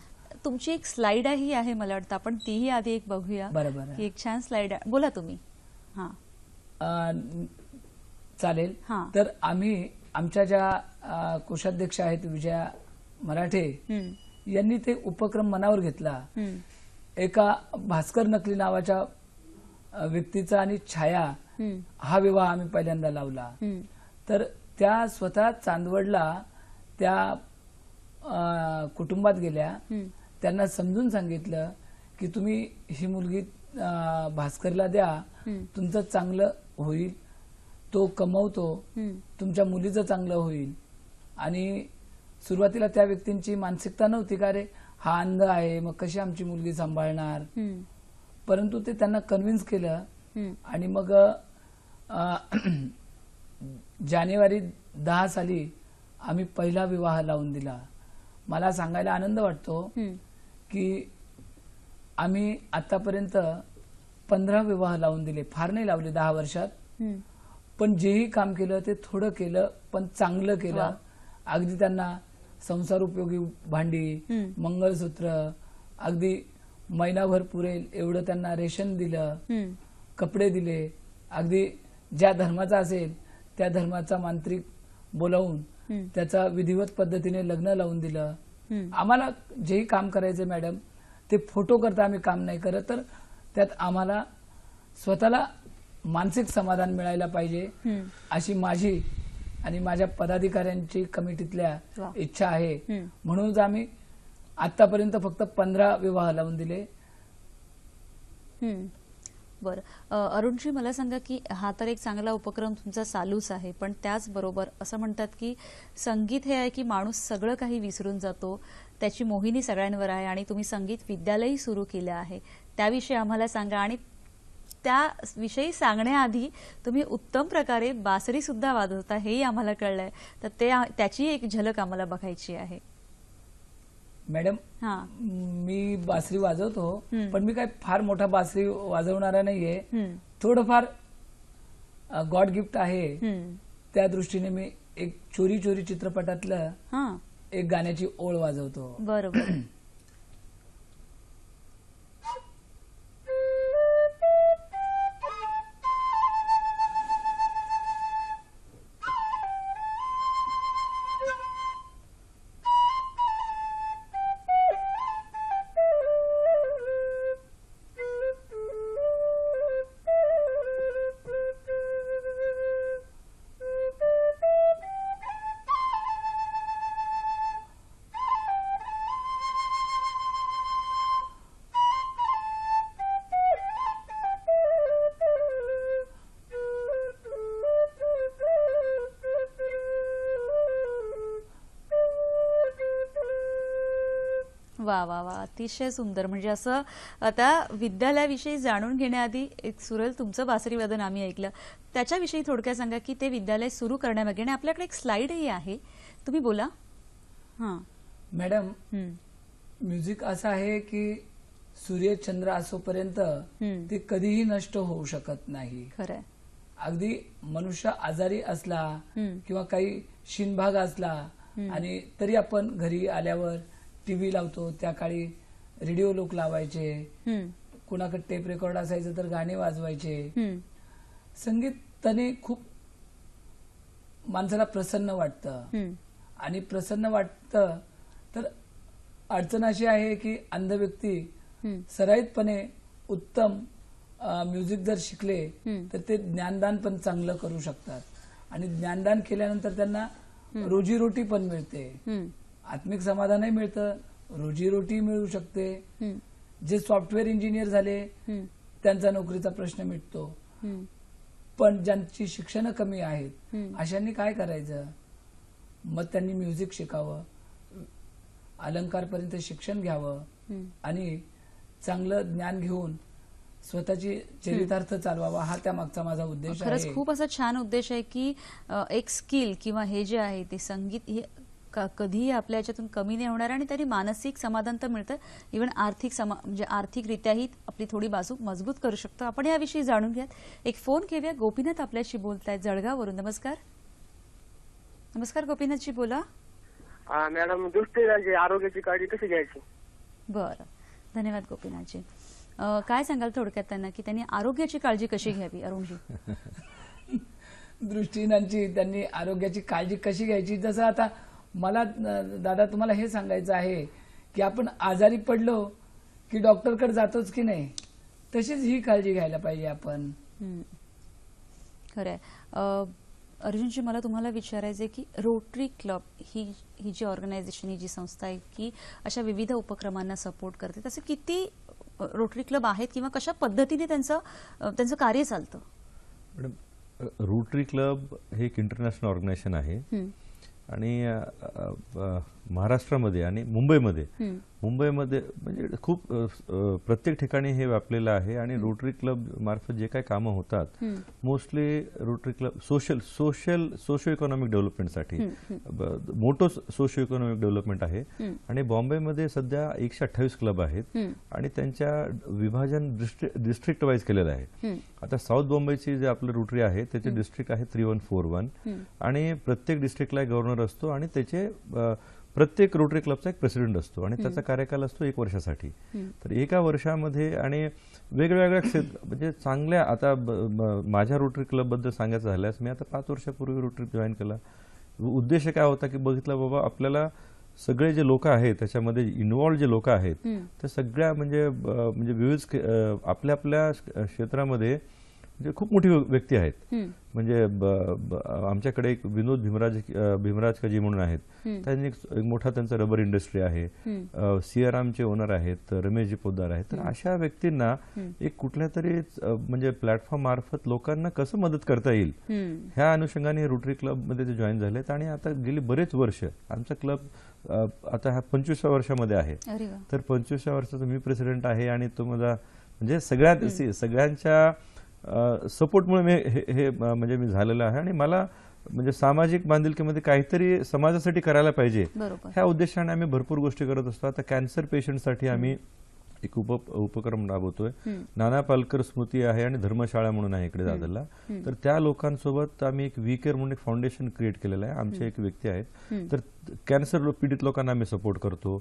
तुमची एक स्लाइड आहे मला वाटतं, आपण तीही आधी एक बघूया. बरोबर, एक छान स्लाइड आहे, बोला तुम्ही. चालेल. तर आम्ही आमच्या ज्या कोषाध्यक्ष आहेत विजया मराठे यांनी ते उपक्रम मनावर घेतला. एका भास्कर नकली नावाच्या व्यक्तीचा आणि छाया हा विवाह आम्ही पहिल्यांदा लावला. तर त्या स्वतः चांदवडला त्या कुटुंबात गेल्या, त्यांना समजून सांगितलं की तुम्ही ही मुलगी भास्करला द्या, तुमचं चांगलं होईल, तो कमवतो, तुमच्या मुलीचं चांगलं होईल. आणि सुरुवातीला त्या व्यक्तींची मानसिकता नव्हती का रे हा अंध आहे मग कशी आमची मुलगी सांभाळणार, परंतु ते त्यांना कन्व्हिन्स केलं आणि मग जानेवारी 10 साली आम्ही पहिला विवाह लावून दिला. मला सांगायला आनंद वाटतो की आम्ही आतापर्यंत 15 विवाह लावून दिले. फार नाही लावले 10 वर्षात, पण जेही काम केलं ते थोडं केलं पण चांगलं केलं. अगदी त्यांना संसार उपयोगी भांडी, मंगळसूत्र, अगदी महिनाभर पुरेल एवढं त्यांना रेशन दिलं, कपडे दिले, अगदी ज्या धर्माचा असेल त्या धर्माचा मांत्रिक बोलावून त्याचा विधिवत पद्धतीने लग्न लावून दिलं। आम्हाला जेही काम करायचं मॅडम ते फोटो करता आम्ही काम नाही करत, तर त्यात आम्हाला स्वतःला मानसिक समाधान मिळायला पाहिजे अशी माझी आणि माझ्या पदाधिकाऱ्यांची कमिटीतल्या इच्छा आहे। म्हणूनच आम्ही आतापर्यंत फक्त 15 विवाह लावून दिले। बरं, अरुणजी मला सांगा की हा तर एक चांगला उपक्रम तुमचा चालूच आहे, पण त्याचबरोबर असं म्हणतात की संगीत हे आहे की माणूस सगळं काही विसरून जातो, त्याची मोहिनी सगळ्यांवर आहे आणि तुम्ही संगीत विद्यालयही सुरू केलं आहे, त्याविषयी आम्हाला सांगा। आणि त्याविषयी सांगण्याआधी तुम्ही उत्तम प्रकारे बासरी सुद्धा वाजवता हेही आम्हाला कळलंय, तर त्याची एक झलक आम्हाला बघायची आहे। मॅडम मी बासरी वाजवतो, पण मी काय फार मोठा बासरी वाजवणारा नाहीये, थोडंफार गॉड गिफ्ट आहे, त्या दृष्टीने मी एक चोरी चोरी चित्रपटातलं एक गाण्याची ओळ वाजवतो। बरोबर। वा वा वा, अतिशय सुंदर। म्हणजे असं आता विद्यालयाविषयी जाणून घेण्याआधी एक सुरेल तुमचं बासरी वादन आम्ही ऐकलं, त्याच्याविषयी थोडक्यात सांगा की ते विद्यालय सुरू करण्यामागे, आणि आपल्याकडे एक स्लाइडही आहे, तुम्ही बोला। मॅडम म्युझिक असं आहे की सूर्य चंद्र असोपर्यंत ते कधीही नष्ट होऊ शकत नाही। खरंय। अगदी मनुष्य आजारी असला किंवा काही शिनभाग असला आणि तरी आपण घरी आल्यावर टीव्ही लावतो, त्या काळी रेडिओ लोक लावायचे, कुणाकडे टेप रेकॉर्ड असायचं तर गाणे वाजवायचे। संगीताने खूप माणसाला प्रसन्न वाटतं, आणि प्रसन्न वाटतं तर अडचण अशी आहे की अंध व्यक्ती सराईतपणे उत्तम म्युझिक जर शिकले तर ते ज्ञानदान पण चांगलं करू शकतात, आणि ज्ञानदान केल्यानंतर त्यांना रोजीरोटी पण मिळते, आत्मिक समाधानही मिळतं, रोजीरोटी मिळू शकते। जे सॉफ्टवेअर इंजिनियर झाले त्यांचा नोकरीचा प्रश्न मिटतो, पण ज्यांची शिक्षण कमी आहेत अशांनी काय करायचं? मग त्यांनी म्युझिक शिकावं, अलंकारपर्यंत शिक्षण घ्यावं आणि चांगलं ज्ञान घेऊन स्वतःची चरितार्थ चालवावा, हा त्या मागचा माझा उद्देश आहे। खरंच खूप असा छान उद्देश आहे की एक स्किल किंवा हे जे आहे ते संगीत हे कधीही आपल्या याच्यातून कमी नाही होणार, आणि तरी मानसिक समाधान तर मिळतं, इव्हन म्हणजे आर्थिकरित्याही आपली थोडी बाजू मजबूत करू शकतो। आपण याविषयी जाणून घ्यात, एक फोन घेऊया। गोपीनाथ आपल्याशी बोलतायत जळगाववरून। नमस्कार। नमस्कार गोपीनाथजी, बोला। मॅडम दृष्टी आरोग्याची काळजी कशी घ्यायची? बरं, धन्यवाद गोपीनाथजी। काय सांगाल थोडक्यात त्यांना की त्यांनी आरोग्याची काळजी कशी घ्यावी? अरुणजी। दृष्टीहीनांची त्यांनी आरोग्याची काळजी कशी घ्यायची, जसं आता मला दादा तुम्हाला हे सांगायचं आहे की आपण आजारी पडलो की डॉक्टरकडे जातोच की नाही, तशीच ही काळजी घ्यायला पाहिजे आपण। खरंय। अर्जुनजी, मला तुम्हाला विचारायचं आहे की रोटरी क्लब ही जी ऑर्गनायझेशन, ही जी संस्था आहे की अशा विविध उपक्रमांना सपोर्ट करते, तसे किती रोटरी क्लब आहेत किंवा कशा पद्धतीने त्यांचं कार्य चालतं? मॅडम, रोटरी क्लब हे एक इंटरनॅशनल ऑर्गनायझेशन आहे, आणि महाराष्ट्रामध्ये आणि मुंबईमध्ये म्हणजे खूप प्रत्येक ठिकाणी हे व्यापलेलं आहे, आणि रोटरी क्लब मार्फत जे काही कामं होतात mostly Rotary Club socio economic डेव्हलपमेंटसाठी मोठं सोशो इकॉनॉमिक डेव्हलपमेंट आहे, आणि बॉम्बेमध्ये सध्या 128 क्लब आहेत, आणि त्यांच्या विभाजन डिस्ट्रिक्ट वाईज केलेलं आहे। आता साऊथ बॉम्बेची जे आपलं रोटरी आहे त्याचे डिस्ट्रिक्ट आहे 3141, आणि प्रत्येक डिस्ट्रिक्टला गव्हर्नर असतो, आणि त्याचे प्रत्येक रोटरी क्लबचा एक प्रेसिडेंट असतो आणि त्याचा कार्यकाल असतो 1 वर्षासाठी. तर एका वर्षामध्ये आणि वेगवेगळ्या म्हणजे चांगल्या आता माझ्या रोटरी क्लबबद्दल सांगायचं झाल्यास मी आता 5 वर्षापूर्वी रोटरी जॉईन केला. उद्देश काय होता की बघितलं बाबा आपल्याला सगळे जे लोक आहेत त्याच्यामध्ये इन्व्हॉल्व जे लोक आहेत ते सगळ्या म्हणजे विविध आपल्या आपल्या क्षेत्रामध्ये म्हणजे खूप मोठी व्यक्ती आहेत. म्हणजे आमच्याकडे एक विनोद भीमराज कजी म्हणून आहेत, त्यांनी एक मोठा त्यांचा रबर इंडस्ट्री आहे. सियारामचे ओनर आहेत, रमेशजी पोद्दार आहेत. तर अशा व्यक्तींना एक कुठल्या तरी म्हणजे प्लॅटफॉर्म मार्फत लोकांना कसं मदत करता येईल ह्या अनुषंगाने रोटरी क्लब मध्ये ते जॉईन झालेत आणि आता गेली बरेच वर्ष आमचा क्लब आता हा 25व्या वर्षामध्ये आहे. तर 25व्या वर्षाचा मी प्रेसिडेंट आहे आणि तो माझा म्हणजे सगळ्यांच्या सपोर्टमुळे हे म्हणजे मी झालेलं आहे आणि मला म्हणजे सामाजिक बांधिलकीमध्ये काहीतरी समाजासाठी करायला पाहिजे ह्या उद्देशाने आम्ही भरपूर गोष्टी करत असतो. आता कॅन्सर पेशंटसाठी आम्ही एक उपक्रम राबवतोय. नाना पालकर स्मृती आहे आणि धर्मशाळा म्हणून आहे इकडे दादरला. तर त्या लोकांसोबत आम्ही एक वी केअर म्हणून एक फाउंडेशन क्रिएट केलेलं आहे. आमचे एक व्यक्ती आहेत, तर कॅन्सर पीडित लोकांना आम्ही सपोर्ट करतो.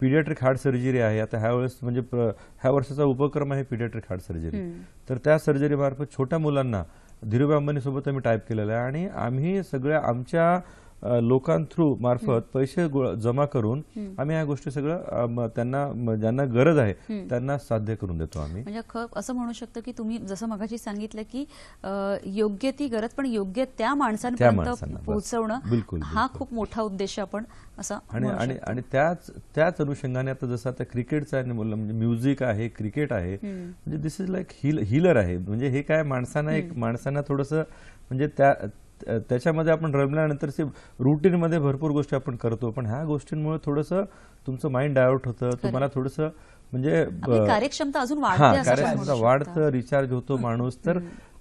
पिडियाट्रिक हार्ट सर्जरी आहे आता ह्या वेळेस म्हणजे ह्या वर्षाचा उपक्रम आहे पिडियाट्रिक हार्ट सर्जरी. तर त्या सर्जरी मार्फत छोट्या मुलांना धीरूभाई अंबानी सोबत आम्ही टाईप केलेलं आहे आणि आम्ही सगळ्या आमच्या लोकांथ्रू मार्फत पैसे जमा करून आम्ही या गोष्टी सगळं त्यांना ज्यांना गरज आहे त्यांना साध्य करून देतो आम्ही. म्हणजे असं म्हणू शकतो की तुम्ही जसं मगाशी सांगितलं की योग्य ती गरज पण योग्य त्या माणसांपर्यंत पोहोचवणं हा खूप मोठा उद्देश आपण असा आणि त्याच अनुषंगाने आता जसं आता क्रिकेटचा म्हणजे म्युझिक आहे, क्रिकेट आहे, म्हणजे दिस इज लाईक हिलर आहे. म्हणजे हे काय माणसांना थोडंसं म्हणजे त्याच्यामध्ये आपण रमल्यानंतर रुटीनमध्ये भरपूर गोष्टी आपण करतो, पण ह्या गोष्टींमुळे थोडंसं तुमचं माइंड डायव्हर्ट होतं, तुम्हाला थोडंसं म्हणजे कार्यक्षमता अजून वाढतं, रिचार्ज होतो माणूस. तर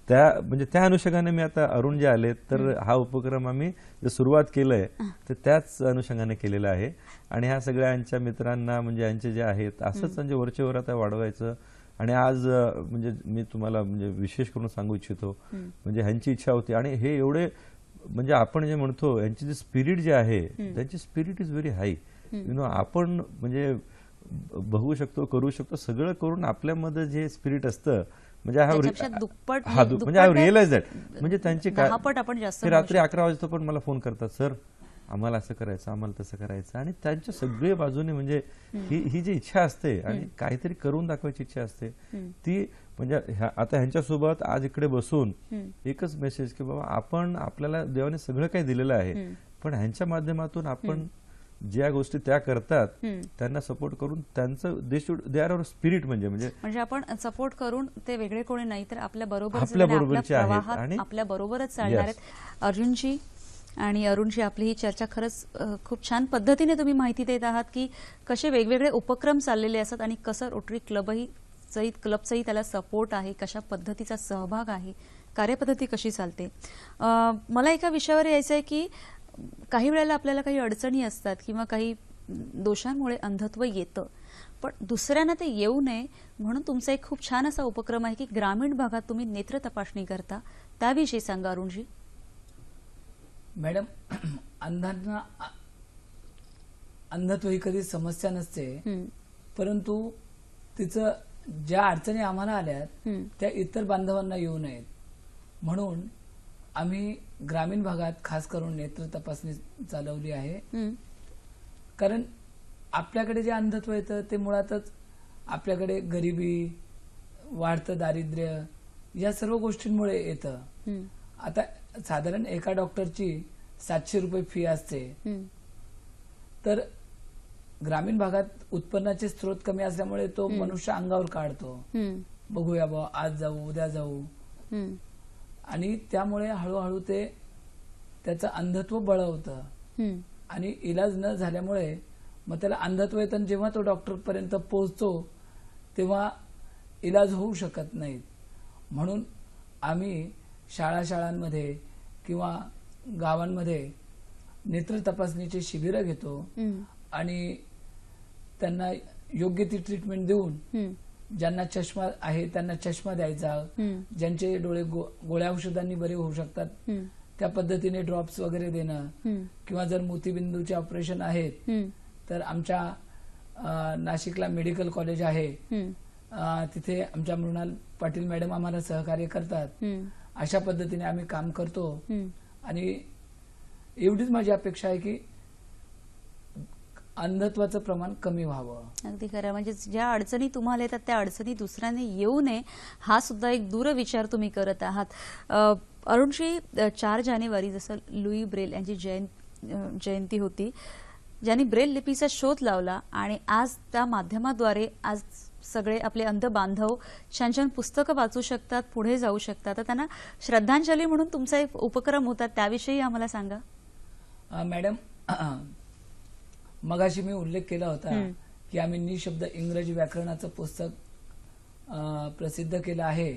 त्या अनुषंगाने मी आता अरुण जे आले तर हा उपक्रम आम्ही जे सुरुवात केलंय तर त्याच अनुषंगाने केलेला आहे आणि ह्या सगळ्यांच्या मित्रांना म्हणजे यांचे जे आहेत असंच म्हणजे वरचेवर आता वाढवायचं. आणि आज म्हणजे मी तुम्हाला म्हणजे विशेष करून सांगू इच्छितो म्हणजे ह्यांची इच्छा होती आणि हे एवढे म्हणजे आपण जे म्हणतो यांची जी स्पिरिट जे आहे त्यांची स्पिरिट इज व्हेरी हाय. आपण म्हणजे बघू शकतो, करू शकतो, सगळं करून आपल्यामध्ये जे स्पिरिट असतं म्हणजे आय रिअलाइज दॅट म्हणजे त्यांची रात्री 11 वाजता पण मला फोन करतात, सर आम्हाला असं करायचं, आम्हाला तसं करायचं. आणि त्यांच्या सगळ्या बाजूने म्हणजे ही जी इच्छा असते आणि काहीतरी करून दाखवायची इच्छा असते ती म्हणजे आता ह्यांच्यासोबत आज इकडे बसून एकच मेसेज की बाबा आपण आपल्याला देवाने सगळं काही दिलेलं आहे, पण ह्यांच्या माध्यमातून आपण ज्या गोष्टी त्या करतात त्यांना सपोर्ट करून त्यांचं दे आर अवर स्पिरिट म्हणजे आपण सपोर्ट करून ते वेगळे कोणी नाही तर आपल्या बरोबरचे आहेत आणि आपल्या बरोबरच चालणार आहेत. अर्जुनजी आणि अरुणजी, आपली ही चर्चा खरंच खूप छान पद्धतीने तुम्ही माहिती देत आहात की कसे वेगवेगळे उपक्रम चाललेले असतात आणि कसं रोटरी क्लबचाही त्याला सपोर्ट आहे, कशा पद्धतीचा सहभाग आहे, कार्यपद्धती कशी चालते. मला एका विषयावर यायचं आहे की काही वेळेला आपल्याला काही अडचणी असतात किंवा काही दोषांमुळे अंधत्व येतं, पण दुसऱ्यांना ते येऊ नये म्हणून तुमचा एक खूप छान असा उपक्रम आहे की ग्रामीण भागात तुम्ही नेत्र तपासणी करता, त्याविषयी सांगा अरुणजी. मॅडम, अंधांना अंधत्व ही कधी समस्या नसते, परंतु तिचं ज्या अडचणी आम्हाला आल्यात त्या इतर बांधवांना येऊ नयेत म्हणून आम्ही ग्रामीण भागात खास करून नेत्र तपासणी चालवली आहे. कारण आपल्याकडे जे अंधत्व येतं ते मुळातच आपल्याकडे गरिबी, वाढतं दारिद्र्य या सर्व गोष्टींमुळे येतं. आता साधारण एका डॉक्टरची 700 रुपये फी असते, तर ग्रामीण भागात उत्पन्नाचे स्रोत कमी असल्यामुळे तो मनुष्य अंगावर काढतो, बघूया बा आज जाऊ उद्या जाऊ, आणि त्यामुळे हळूहळू ते त्याचं अंधत्व बळवतं आणि इलाज न झाल्यामुळे मग त्याला अंधत्व येतं. जेव्हा तो डॉक्टर पर्यंत पोहोचतो तेव्हा इलाज होऊ शकत नाहीत. म्हणून आम्ही शाळांमध्ये किंवा गावांमध्ये नेत्र तपासणीचे शिबिरं घेतो आणि त्यांना योग्य ती ट्रीटमेंट देऊन ज्यांना चष्मा आहे त्यांना चष्मा द्यायचा, ज्यांचे डोळे गोळ्या औषधांनी बरे होऊ शकतात त्या पद्धतीने ड्रॉप्स वगैरे देणं, किंवा जर मोतीबिंदूचे ऑपरेशन आहेत तर आमच्या नाशिकला मेडिकल कॉलेज आहे, तिथे आमच्या मृणाल पाटील मॅडम आम्हाला सहकार्य करतात. अशा पद्धतीने आम्ही काम करतो. आणि एवढीच माझी अपेक्षा आहे की अंधत्वाचं प्रमाण कमी व्हावं. अगदी खरं. म्हणजे ज्या अडचणी तुम्हाला येतात त्या अडचणी दुसऱ्याने येऊ नये हा सुद्धा एक दूरविचार तुम्ही करत आहात. अरुणजी, 4 जानेवारी जसं लुई ब्रेल यांची जयंती होती, ज्यांनी ब्रेल लिपीचा शोध लावला आणि आज त्या माध्यमाद्वारे आज सगळे आपले अंध बांधव छान छान पुस्तकं वाचू शकतात, पुढे जाऊ शकतात. तर त्यांना श्रद्धांजली म्हणून तुमचा एक उपक्रम होता, त्याविषयी आम्हाला सांगा. मॅडम, मगाशी मी उल्लेख केला होता की आम्ही निशब्द इंग्रजी व्याकरणाचं पुस्तक प्रसिद्ध केलं आहे.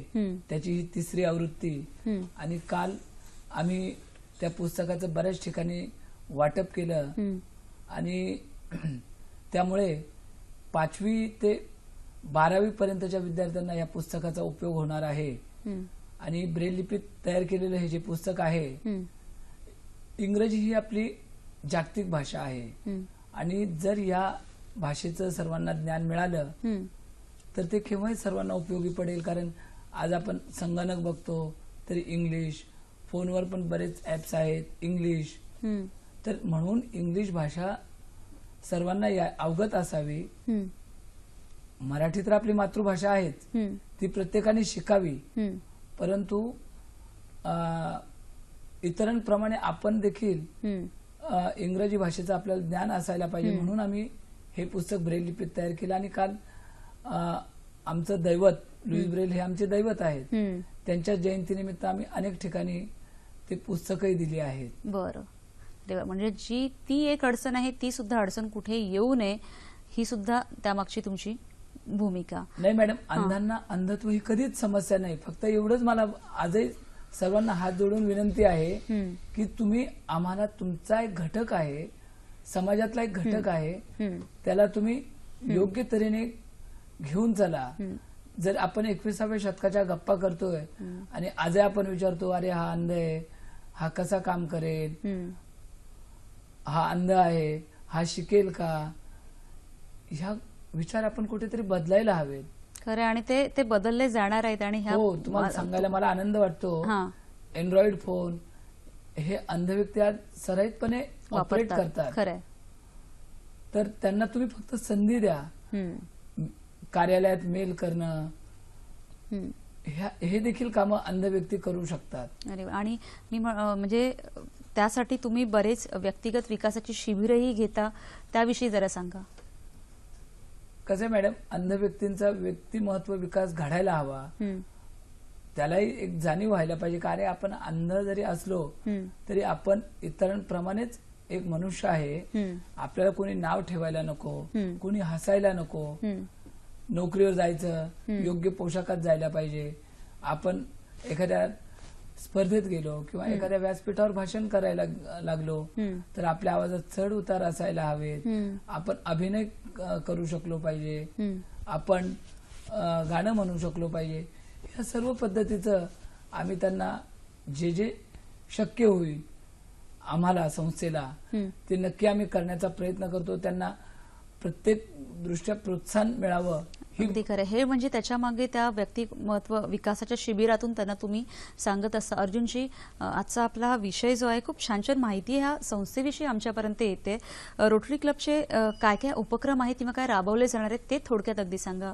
त्याची ही 3री आवृत्ती. आणि काल आम्ही त्या पुस्तकाचं बऱ्याच ठिकाणी वाटप केलं. आणि त्यामुळे 5वी ते 12वी पर्यंतच्या विद्यार्थ्यांना या पुस्तकाचा उपयोग होणार आहे. आणि ब्रेल लिपीत तयार केलेलं हे जे पुस्तक आहे, इंग्रजी ही आपली जागतिक भाषा आहे. आणि जर या भाषेचं सर्वांना ज्ञान मिळालं तर ते केव्हाही सर्वांना उपयोगी पडेल. कारण आज आपण संगणक बघतो तरी इंग्लिश, फोनवर पण बरेच ऍप्स आहेत इंग्लिश. तर म्हणून इंग्लिश भाषा सर्वांना अवगत असावी. मराठी तर आपली मातृभाषा आहेच, ती प्रत्येकाने शिकावी. परंतु इतरांप्रमाणे आपण देखील इंग्रजी भाषेचं आपल्याला ज्ञान असायला पाहिजे. म्हणून आम्ही हे पुस्तक ब्रेल लिपीत तयार केलं. आणि काल आमचं दैवत लुईस ब्रेल हे आमचे दैवत आहेत, त्यांच्या जयंतीनिमित्त आम्ही अनेक ठिकाणी ते पुस्तकही दिली आहेत. बरं. म्हणजे जी ती एक अडचण आहे ती सुद्धा अडचण कुठे येऊ नये ही सुद्धा त्यामागची तुमची भूमिका. नाही मॅडम, अंधांना अंधत्व ही कधीच समस्या नाही. फक्त एवढंच मला आजही सर्वांना हात जोडून विनंती आहे की तुम्ही आम्हाला, तुमचा एक घटक आहे, समाजातला एक घटक आहे, त्याला तुम्ही योग्य तऱ्हेने घेऊन चला. जर आपण 21व्या शतकाच्या गप्पा करतोय आणि आजही आपण विचारतो अरे हा अंध आहे, हा कसा काम करेल, हा अंध आहे, हा शिकेल का, ह्या विचार आपण कुठेतरी बदलायला हवेत. खरं. आणि ते बदलले जाणार आहेत. आणि हो, तुम्हाला सांगायला मला आनंद वाटतो, अँड्रॉइड फोन हे अंध व्यक्ती आज सराईतपणे ऑपरेट करतात. खरं. तर त्यांना तुम्ही फक्त संधी द्या. कार्यालयात मेल करणं हे देखील कामं अंध व्यक्ती करू शकतात. अरे, आणि मी म्हणजे त्यासाठी तुम्ही बरेच व्यक्तिगत विकासाची शिबिरही घेता, त्याविषयी जरा सांगा. कसं मॅडम, अंध व्यक्तींचा व्यक्तिमत्व विकास घडायला हवा. त्यालाही एक जाणीव व्हायला पाहिजे का अरे आपण अंध जरी असलो तरी आपण इतरांप्रमाणेच एक मनुष्य आहे. आपल्याला कोणी नाव ठेवायला नको, कोणी हसायला नको, नोकरीवर जायचं, योग्य पोशाखात जायला पाहिजे. आपण एखाद्या स्पर्धेत गेलो किंवा एखाद्या व्यासपीठावर भाषण करायला लागलो तर आपल्या आवाजात चढ उतार असायला हवेत. आपण अभिनय करू शकलो पाहिजे, आपण गाणं म्हणू शकलो पाहिजे. या सर्व पद्धतीचं आम्ही त्यांना जे जे शक्य होईल आम्हाला संस्थेला ते नक्की आम्ही करण्याचा प्रयत्न करतो. त्यांना प्रत्येक दृष्ट्या प्रोत्साहन मिळावं. अगदी खरं. हे म्हणजे त्याच्या मागे त्या व्यक्तिमत्व विकासाच्या शिबिरातून त्यांना तुम्ही सांगत असता. अर्जुनजी, आजचा आपला हा विषय जो आहे खूप छान छान माहिती ह्या संस्थेविषयी आमच्यापर्यंत येते. रोटरी क्लबचे काय काय उपक्रम आहेत किंवा काय राबवले जाणार आहेत ते थोडक्यात अगदी सांगा.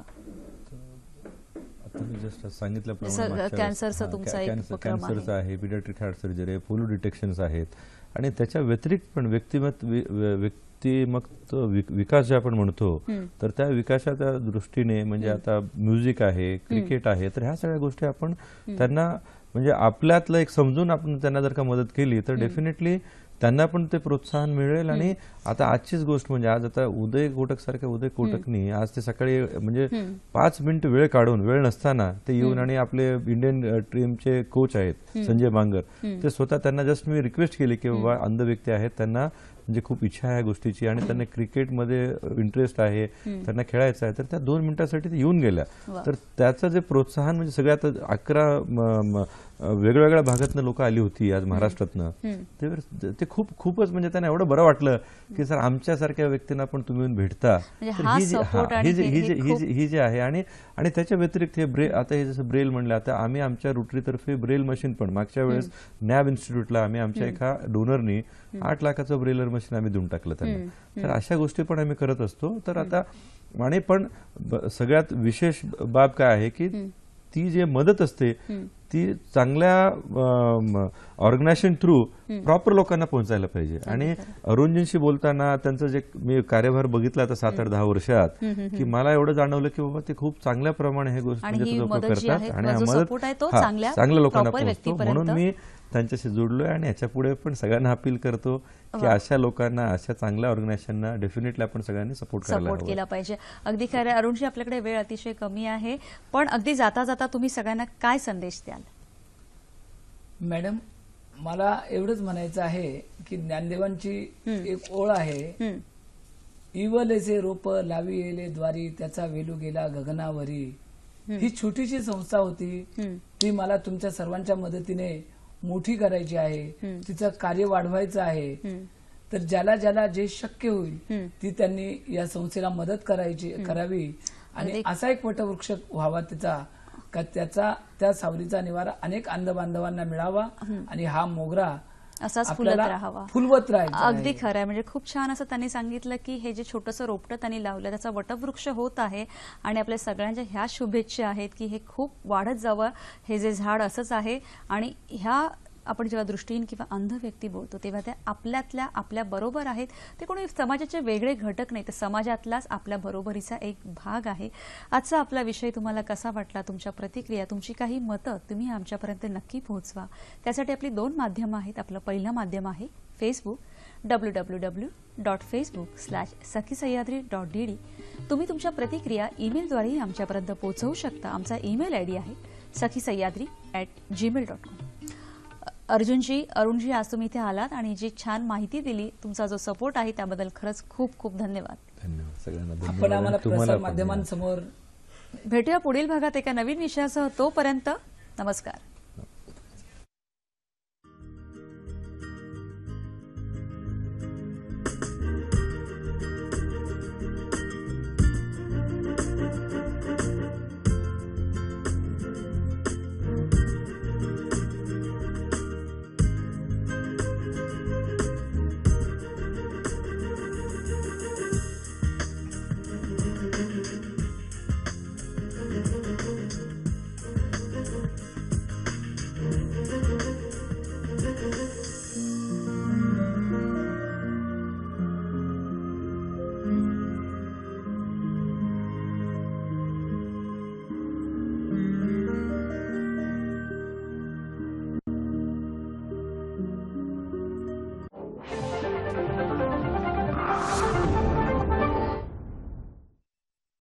जस्ट सांगितल्याप्रमाणे कॅन्सरचं तुमचा एक उपक्रम आहे, कॅन्सरचा आहे, पिडियाट्रिक हार्ट सर्जरी आहे, पोलिओ डिटेक्शन्स आहेत. आणि त्याच्या व्यतिरिक्त पण व्यक्तिमत्व विकास जे आपण म्हणतो तर त्या विकासाच्या दृष्टीने म्हणजे आता म्युझिक आहे, क्रिकेट आहे, तर ह्या सगळ्या गोष्टी आपण त्यांना म्हणजे आपल्यातलं एक समजून आपण त्यांना जर का मदत केली तर डेफिनेटली त्यांना पण ते प्रोत्साहन मिळेल. आणि आता आजचीच गोष्ट म्हणजे आज आता उदय कोटक सारख्या उदय कोटकनी आज ते सकाळी म्हणजे 5 मिनिट वेळ काढून, वेळ नसताना ते येऊन आणि आपले इंडियन टीमचे कोच आहेत संजय बांगर, ते स्वतः त्यांना जस्ट मी रिक्वेस्ट केली की बाबा अंध व्यक्ती आहेत त्यांना म्हणजे खूप इच्छा आहे या गोष्टीची आणि त्यांना क्रिकेटमध्ये इंटरेस्ट आहे, त्यांना खेळायचं आहे, तर त्या 2 मिनिटासाठी ते येऊन गेल्या. तर त्याचं जे प्रोत्साहन म्हणजे सगळ्यात 11 वेगवेगळ्या भागातनं लोक आली होती आज महाराष्ट्रातनं, ते खूपच म्हणजे त्यांना एवढं बरं वाटलं की सर आमच्यासारख्या व्यक्तींना पण तुम्ही येऊन भेटता. ही जी आहे आणि त्याच्या व्यतिरिक्त हे आता हे जसं ब्रेल म्हणलं, आता आम्ही आमच्या रोटरीतर्फे ब्रेल मशीन पण मागच्या वेळेस नॅब इन्स्टिट्यूटला आम्ही आमच्या एका डोनरनी 8 लाखाचं ब्रेलर मशीन आम्ही देऊन टाकलं त्यांना. तर अशा गोष्टी पण आम्ही करत असतो. तर आता आणि पण सगळ्यात विशेष बाब काय आहे की ती जे मदत असते ती चांगल्या ऑर्गनायझेशन थ्रू प्रॉपर लोकांना पोहोचायला पाहिजे. आणि अरुणजींशी बोलताना त्यांचं जे मी कार्यभार बघितला आता 7-8-10 वर्षात की मला एवढं जाणवलं की बाबा ते खूप चांगल्या प्रमाणे हे गोष्ट लोक करतात आणि मदत चांगल्या लोकांना पोहोचतो. म्हणून मी त्यांच्याशी जोडलोय आणि याच्या पुढे पण सगळ्यांना अपील करतो की अशा लोकांना, अशा चांगल्या ऑर्गनायझेशनना डेफिनेटली आपण सगळ्यांनी सपोर्ट केला पाहिजे. अगदी खरं अरुणजी, आपल्याकडे वेळ अतिशय कमी आहे, पण अगदी जाता जाता तुम्ही सगळ्यांना काय संदेश द्याल? मॅडम, मला एवढंच म्हणायचं आहे की ज्ञानदेवांची एक ओळ आहे, इवलेचे रोप लावी येले द्वारी, त्याचा वेलू गेला गगनावरी. ही छोटीशी संस्था होती, ती मला तुमच्या सर्वांच्या मदतीने मोठी करायची आहे, तिचं कार्य वाढवायचं आहे. तर ज्याला ज्याला जे शक्य होईल ती त्यांनी या संस्थेला मदत करावी आणि असा एक वटवृक्ष व्हावा त्या सावलीचा निवारा अनेक अंध बांधवांना मिळावा आणि हा मोगरा असाच फुलत राहावा, फुलवत राहायचा. अगदी खरं आहे. म्हणजे खूप छान असं त्यांनी सांगितलं की हे जे छोटंसं रोपटं त्यांनी लावलं त्याचा वटवृक्ष होत आहे आणि आपल्या सगळ्यांच्या ह्या शुभेच्छा आहेत की हे खूप वाढत जावं, हे जे झाड असंच आहे. आणि ह्या आपण जेव्हा दृष्टीहीन किंवा अंध व्यक्ती बोलतो तेव्हा त्या आपल्या बरोबर आहेत. ते कोणी समाजाचे वेगळे घटक नाही, तर समाजातलाच आपल्या बरोबरीचा एक भाग आहे. आजचा आपला विषय तुम्हाला कसा वाटला? तुमच्या प्रतिक्रिया, तुमची काही मतं तुम्ही आमच्यापर्यंत नक्की पोहोचवा. त्यासाठी आपली 2 माध्यमं आहेत. आपलं पहिलं माध्यम आहे फेसबुक, www.facebook/sakhisayadri.dd. तुम्ही तुमच्या प्रतिक्रिया ईमेलद्वारे आमच्यापर्यंत पोहोचवू शकता. आमचा ईमेल आयडी आहे sakhisayadri@gmail.com. अर्जुनजी, अरुणजी, आज तुम्ही इथे आलात आणि जी छान माहिती दिली, तुमचा जो सपोर्ट आहे त्याबद्दल खरंच खूप खूप धन्यवाद. सगळ्यांना. आपण आम्हाला प्रसार माध्यमांसमोर भेटूया पुढील भागात एका नवीन विषयासह. तोपर्यंत नमस्कार.